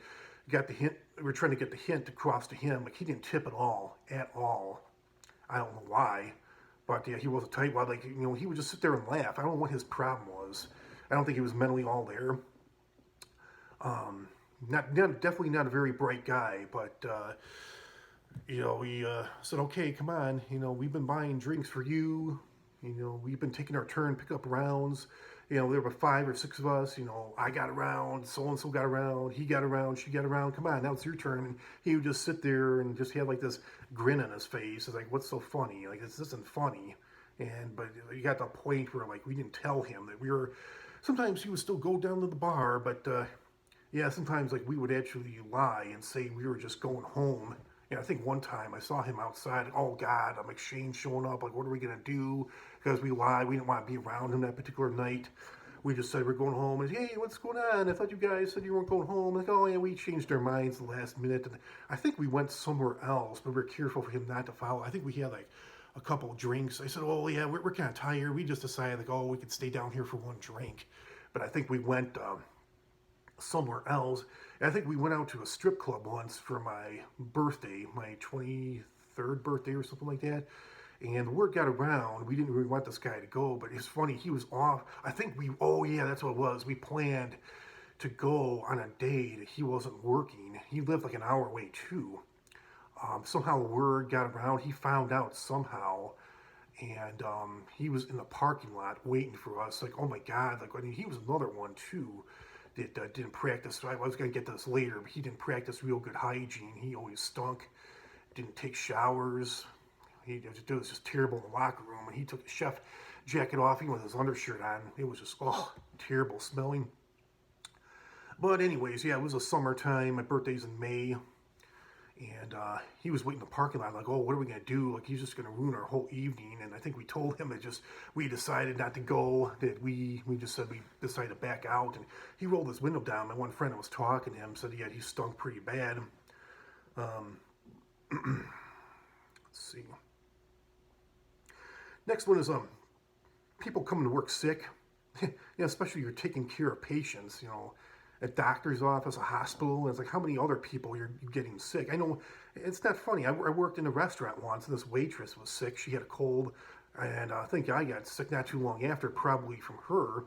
got the hint. We're trying to get the hint across to him. Like he didn't tip at all. I don't know why, but yeah, he was a tightwad. Like he would just sit there and laugh. I don't know what his problem was. I don't think he was mentally all there. Definitely not a very bright guy, but we said, okay, come on. We've been buying drinks for you. We've been taking our turn, pick up rounds. There were 5 or 6 of us. I got around, so-and-so got around, he got around, she got around. Come on, now it's your turn. And he would just sit there and just have like this grin on his face. It's like, what's so funny? Like, this isn't funny. But you got to the point where like we didn't tell him that we were. Sometimes he would still go down to the bar, but sometimes like we would actually lie and say we were just going home. And I think one time I saw him outside. Oh God, I'm like Shane showing up. Like, what are we gonna do? Because we lied. We didn't want to be around him that particular night. We just said we're going home. And hey, what's going on? I thought you guys said you weren't going home. Like, oh yeah, we changed our minds the last minute. And I think we went somewhere else, but we were careful for him not to follow. I think we had like a couple of drinks. I said, oh yeah, we're kind of tired. We just decided like, oh, we could stay down here for one drink. But I think we went somewhere else. And I think we went out to a strip club once for my birthday, my 23rd birthday or something like that. And the word got around. We didn't really want this guy to go, but it's funny. He was off. I think that's what it was. We planned to go on a date. He wasn't working. He lived like an hour away too. Somehow the word got around. He found out somehow. And he was in the parking lot waiting for us. Like, oh my God. Like, I mean, he was another one too. That didn't practice. I was going to get to this later, but he didn't practice real good hygiene. He always stunk. Didn't take showers. It was just terrible in the locker room. And he took the chef jacket off, even with his undershirt on. It was just, terrible smelling. But anyways, yeah, it was a summertime. My birthday's in May. And he was waiting in the parking lot, like, oh, what are we gonna do? Like, he's just gonna ruin our whole evening. And I think we told him that just we decided not to go. That we just said we decided to back out. And he rolled his window down. My one friend that was talking to him said, yeah, he stunk pretty bad. Let's see. Next one is people coming to work sick. Especially you're taking care of patients. A doctor's office, a hospital. And it's like, how many other people you're getting sick? I know it's not funny. I worked in a restaurant once, and this waitress was sick. She had a cold, and I think I got sick not too long after, probably from her.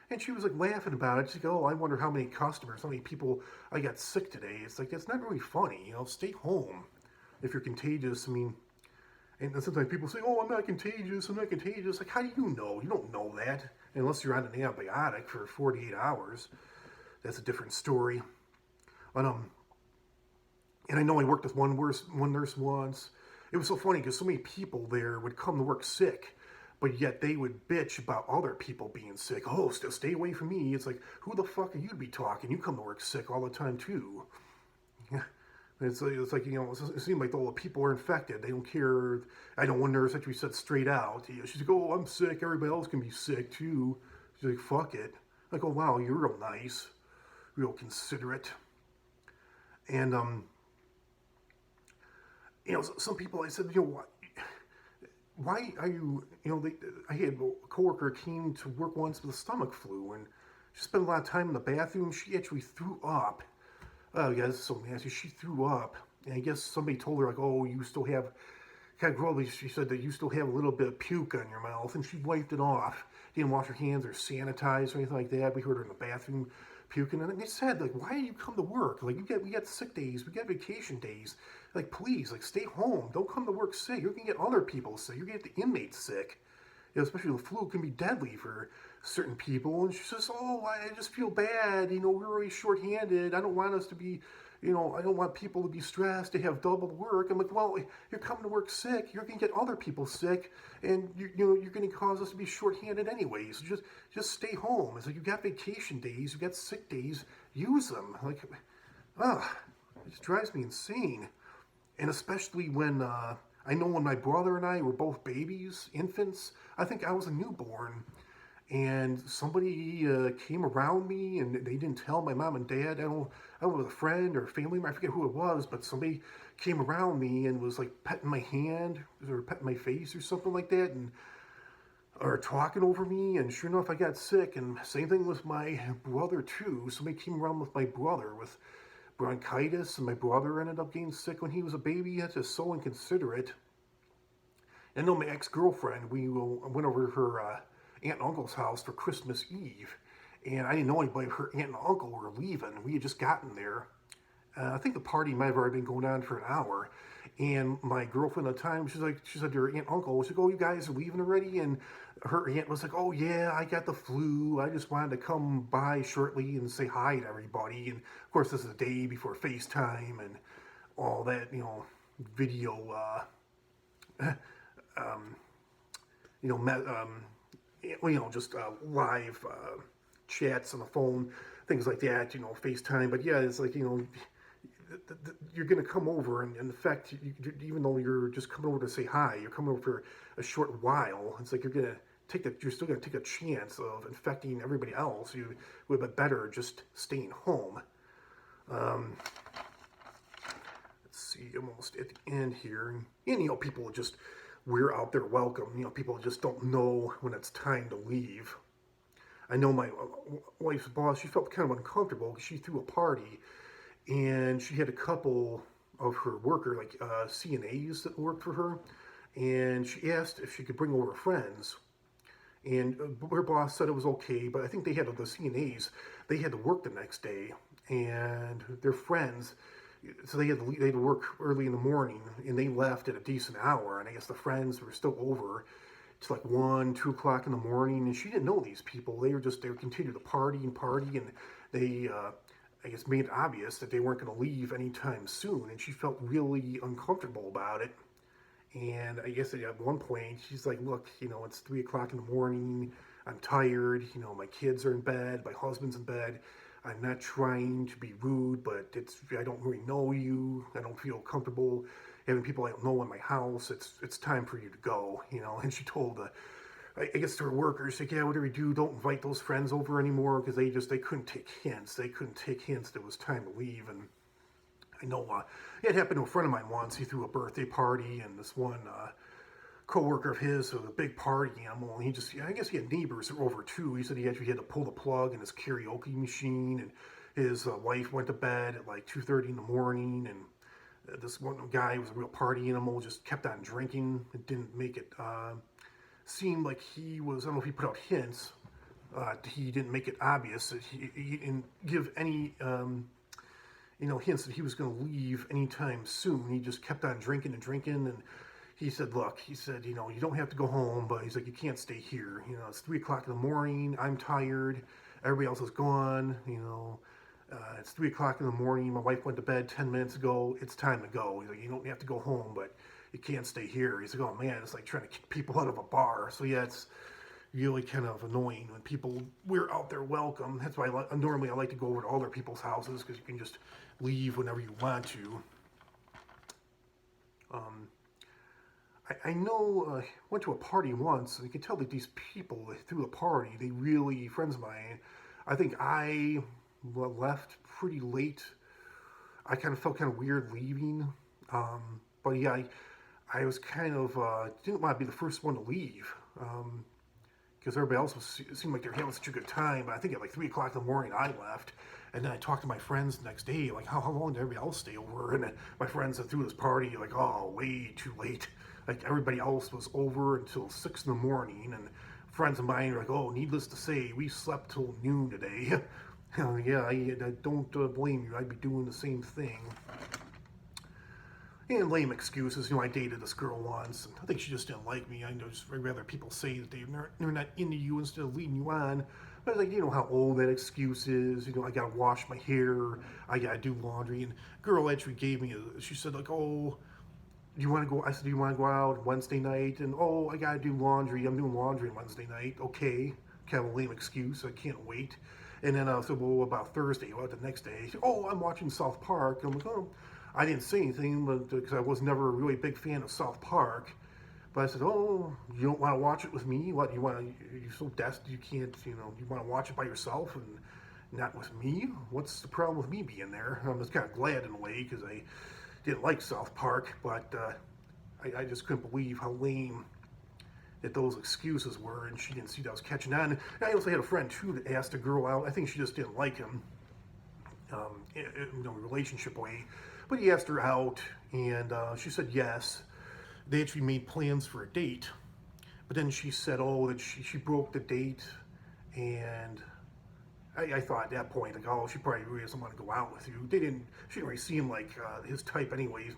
And she was like laughing about it. She's like, oh, I wonder how many customers, how many people I got sick today. It's like, it's not really funny. Stay home if you're contagious. I mean, and sometimes people say, oh, I'm not contagious. I'm not contagious. Like, how do you know? You don't know that unless you're on an antibiotic for 48 hours. That's a different story. But, and I know I worked with one nurse once. It was so funny because so many people there would come to work sick, but yet they would bitch about other people being sick. Oh, stay away from me. It's like, who the fuck are you to be talking? You come to work sick all the time too. It's like it seems like all the people are infected. They don't care. I know one nurse actually said straight out. She's like, oh, I'm sick. Everybody else can be sick too. She's like, fuck it. Like, oh, wow, you're real nice. Real considerate. And, some people, I said, why are you, I had a coworker came to work once with a stomach flu, and she spent a lot of time in the bathroom. She actually threw up. Oh, yeah, this is so nasty. She threw up. And I guess somebody told her, like, oh, you still have, kind of grossly, she said that you still have a little bit of puke on your mouth, and she wiped it off. Didn't wash her hands or sanitize or anything like that. We heard her in the bathroom puking, and they said, like, why do you come to work? Like, we got sick days, we got vacation days. Like, please, like, stay home. Don't come to work sick. You're gonna get other people sick. You're gonna get the inmates sick. Especially the flu can be deadly for certain people. And she says, oh, I just feel bad. We're already shorthanded. I don't want us to be, I don't want people to be stressed, to have double work. I'm like, well, you're coming to work sick. You're going to get other people sick. And, you're going to cause us to be shorthanded anyway. So just stay home. It's like, you got vacation days. You got sick days. Use them. Like, it just drives me insane. And especially when, I know when my brother and I were both babies, infants, I think I was a newborn, and somebody came around me, and they didn't tell my mom and dad. I don't know if it was a friend or a family member, I forget who it was, but somebody came around me and was like petting my hand or petting my face or something like that, or talking over me, and sure enough, I got sick. And same thing with my brother too. Somebody came around with my brother with bronchitis, and my brother ended up getting sick when he was a baby. That's just so inconsiderate. And then my ex-girlfriend, we went over to her aunt and uncle's house for Christmas Eve, and I didn't know anybody. Her aunt and uncle were leaving. We had just gotten there. I think the party might have already been going on for an hour. And my girlfriend at the time, she said to her aunt and uncle, she said, oh, you guys are leaving already? And her aunt was like, oh, yeah, I got the flu. I just wanted to come by shortly and say hi to everybody. And, of course, this is the day before FaceTime and all that, video, just live chats on the phone, things like that, FaceTime. But, yeah, it's like, you're going to come over, and in fact, even though you're just coming over to say hi, you're coming over for a short while. It's like you're still going to take a chance of infecting everybody else. You would be better just staying home. Let's see, almost at the end here, and people just we're out there welcome. People just don't know when it's time to leave. I know my wife's boss. She felt kind of uncomfortable because she threw a party. And she had a couple of her worker, like CNAs that worked for her, and she asked if she could bring over friends. And her boss said it was okay, but I think the CNAs, they had to work the next day, and their friends, so they had to work early in the morning, and they left at a decent hour, and I guess the friends were still over. It's like 1, 2 o'clock in the morning, and she didn't know these people. They were continuing to party, and they, I guess, made it obvious that they weren't going to leave anytime soon, and she felt really uncomfortable about it. And I guess at one point, she's like, look, it's 3 o'clock in the morning, I'm tired, my kids are in bed, my husband's in bed, I'm not trying to be rude, but I don't really know you. I don't feel comfortable having people I don't know in my house. It's time for you to go, you know. And she told I guess to her workers, like, yeah, whatever you do, don't invite those friends over anymore because they couldn't take hints. They couldn't take hints that it was time to leave. And I know it happened to a friend of mine once. He threw a birthday party, and this one co-worker of his was a big party animal, and I guess he had neighbors over too. He said he actually had to pull the plug in his karaoke machine, and his wife went to bed at like 2:30 in the morning, and this one guy was a real party animal, just kept on drinking. It didn't make it seem like he was, I don't know if he put out hints, he didn't make it obvious that he didn't give any hints that he was going to leave anytime soon. He just kept on drinking and drinking, and he said, look, he said, you don't have to go home, but he's like, you can't stay here. It's 3 o'clock in the morning. I'm tired. Everybody else is gone. It's 3 o'clock in the morning. My wife went to bed 10 minutes ago. It's time to go. He's like, you don't have to go home, but you can't stay here. He's like, oh man, it's like trying to kick people out of a bar. So yeah, it's really kind of annoying when we're out there welcome. That's why normally I like to go over to other people's houses because you can just leave whenever you want to. I know I went to a party once, and you can tell that these people through the party, they really, friends of mine, I think I left pretty late. I kind of felt kind of weird leaving. But yeah, I was kind of, didn't want to be the first one to leave. Because everybody else seemed like they were having such a good time. But I think at like 3 o'clock in the morning, I left. And then I talked to my friends the next day, like, how long did everybody else stay over? And then my friends that threw this party, like, oh, way too late. Like, everybody else was over until 6 in the morning. And friends of mine are like, oh, needless to say, we slept till noon today. Yeah, I don't blame you. I'd be doing the same thing. And lame excuses. I dated this girl once, and I think she just didn't like me. I know just I'd rather people say that they're not into you instead of leading you on. But like, how old that excuse is. I gotta wash my hair. I gotta do laundry. And girl actually gave me she said like, oh, do you want to go? I said, do you want to go out Wednesday night? And oh, I gotta do laundry. I'm doing laundry on Wednesday night. Okay, kind of a lame excuse. I can't wait. And then I said, well, about Thursday? Well, the next day, she said, oh, I'm watching South Park. I'm like, oh. I didn't say anything, but because I was never a really big fan of South Park. But I said, oh, you don't want to watch it with me? What, you're so desperate you can't, you want to watch it by yourself and not with me? What's the problem with me being there? I was kind of glad in a way because I didn't like South Park, but I just couldn't believe how lame that those excuses were, and she didn't see that I was catching on. And I also had a friend, too, that asked a girl out. I think she just didn't like him in a relationship way. But he asked her out, and she said yes. They actually made plans for a date. But then she said, oh, that she broke the date. And I thought at that point, like, oh, she probably really doesn't want to go out with you. She didn't really seem like his type anyways.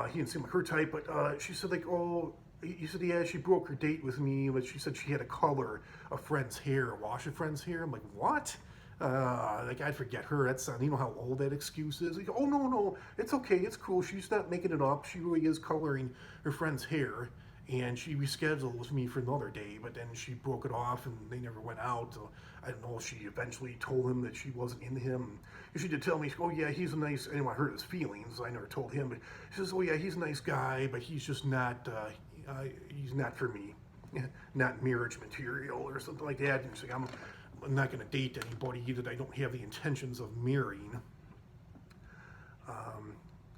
He didn't seem like her type, but she said, like, oh, he said, yeah, she broke her date with me, but she said she had to color a friend's hair, wash a friend's hair. I'm like, what? Like, I'd forget her. That's, how old that excuse is. Like, oh, no, it's okay, it's cool. She's not making it up. She really is coloring her friend's hair. And she rescheduled with me for another day, but then she broke it off and they never went out. So I don't know if she eventually told him that she wasn't into him. And she did tell me, oh, yeah, he's a nice, I didn't want to hurt his feelings. I never told him, but she says, oh, yeah, he's a nice guy, but he's just not, he's not for me. Not marriage material or something like that. And she's like, I'm not going to date anybody that I don't have the intentions of marrying.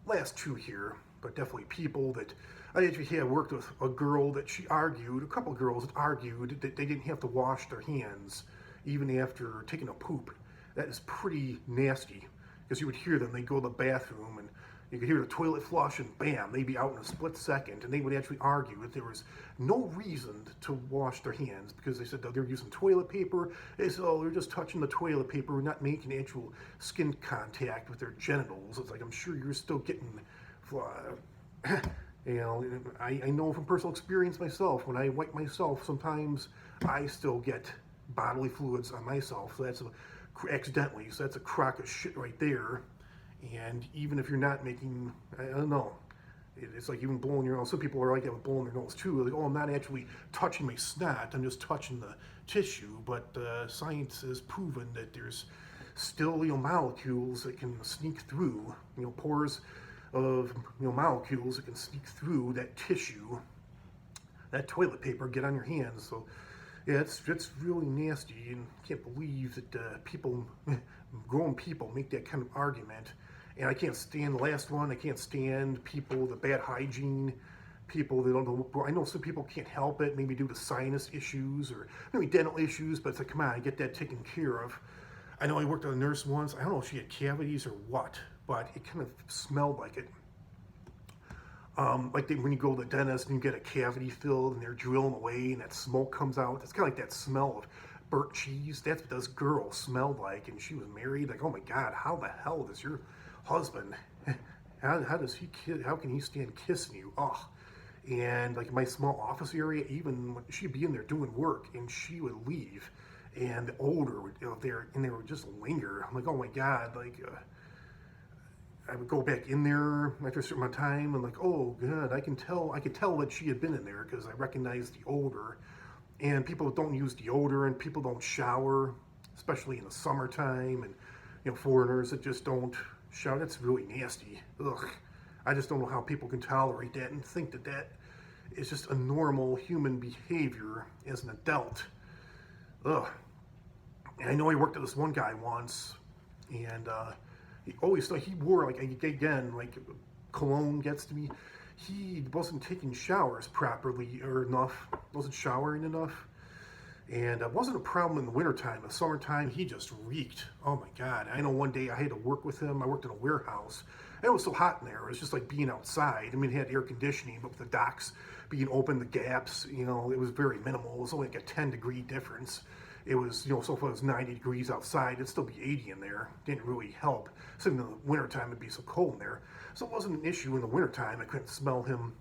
Last two here, but definitely people that I actually had worked with a girl that a couple of girls that argued that they didn't have to wash their hands even after taking a poop. That is pretty nasty because you would hear them, they'd go to the bathroom and you could hear the toilet flush and bam, they'd be out in a split second, and they would actually argue that there was no reason to wash their hands because they said that they're using toilet paper. They said, oh, they're just touching the toilet paper, not making actual skin contact with their genitals. It's like, I'm sure you're still getting, I know from personal experience myself, when I wipe myself, sometimes I still get bodily fluids on myself, so that's accidentally, so that's a crock of shit right there. And even if you're not making, I don't know, it's like even blowing your nose. Some people are like that with blowing their nose too. Like, oh, I'm not actually touching my snot, I'm just touching the tissue. But science has proven that there's still, molecules that can sneak through, pores of, molecules that can sneak through that tissue, that toilet paper, get on your hands. So, yeah, it's really nasty, and I can't believe that grown people make that kind of argument. And I can't stand the last one. I can't stand people, the bad hygiene, people that don't know. I know some people can't help it, maybe due to sinus issues or maybe dental issues, but it's like, come on, get that taken care of. I know I worked on a nurse once. I don't know if she had cavities or what, but it kind of smelled like it. When you go to the dentist and you get a cavity filled and they're drilling away and that smoke comes out. It's kind of like that smell of burnt cheese. That's what this girl smelled like, and she was married. Like, oh my God, how the hell does your husband, how can he stand kissing you? Ugh. And like my small office area, even when she'd be in there doing work and she would leave and the odor would, there would just linger. I'm like, oh my God, I would go back in there after a certain amount of time and like, oh God, I could tell that she had been in there because I recognized the odor. And people don't use deodorant, people don't shower, especially in the summertime, and foreigners that just don't shower. That's really nasty. Ugh. I just don't know how people can tolerate that and think that that is just a normal human behavior as an adult. Ugh. And I know I worked with this one guy once, and he wore, like cologne gets to me. He wasn't taking showers properly or enough, wasn't showering enough. And it wasn't a problem in the wintertime. In the summertime, he just reeked. Oh my God. I know one day I had to work with him. I worked in a warehouse. And it was so hot in there. It was just like being outside. I mean, it had air conditioning, but with the docks being open, the gaps, it was very minimal. It was only like a 10-degree difference. It was, so if it was 90 degrees outside, it'd still be 80 in there. Didn't really help. So in the wintertime, it'd be so cold in there. So it wasn't an issue in the wintertime. I couldn't smell him.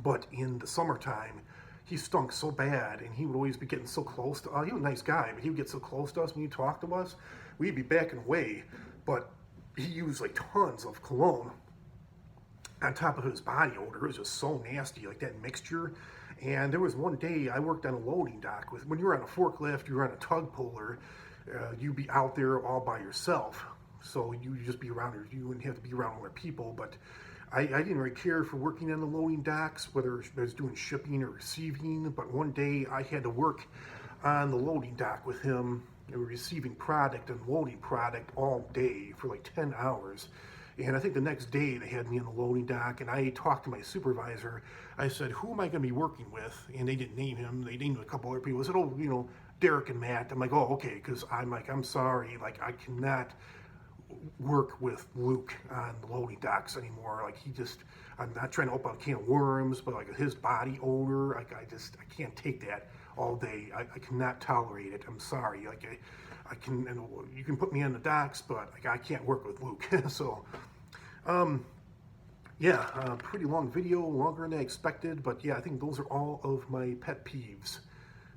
But in the summertime, he stunk so bad, and he would always be getting so close to us. He was a nice guy, but he would get so close to us when he talked to us. We'd be backing away, but he used like tons of cologne on top of his body odor. It was just so nasty, like that mixture. And there was one day I worked on a loading dock. When you're on a forklift, you're on a tug puller, you'd be out there all by yourself. So you'd just be around, you wouldn't have to be around other people, but I didn't really care for working on the loading docks, whether I was doing shipping or receiving, but one day I had to work on the loading dock with him, receiving product and loading product all day for like 10 hours. And I think the next day they had me on the loading dock, and I talked to my supervisor. I said, who am I going to be working with? And they didn't name him. They named a couple other people. I said, oh, Derek and Matt. I'm like, oh, okay, because I'm sorry. Like, I cannot work with Luke on the loading docks anymore. Like, I'm not trying to open a can of worms, but like his body odor, I can't take that all day. I cannot tolerate it. I'm sorry. Like, you can put me on the docks, but like I can't work with Luke. So, pretty long video, longer than I expected, but yeah, I think those are all of my pet peeves.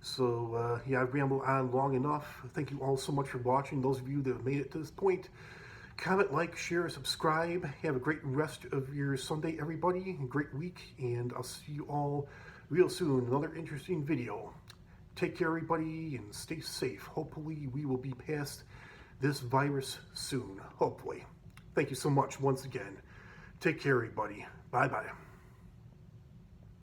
So, I've rambled on long enough. Thank you all so much for watching. Those of you that have made it to this point, comment, like, share, subscribe. Have a great rest of your Sunday, everybody. A great week, and I'll see you all real soon. Another interesting video. Take care, everybody, and stay safe. Hopefully, we will be past this virus soon. Hopefully. Thank you so much once again. Take care, everybody. Bye-bye.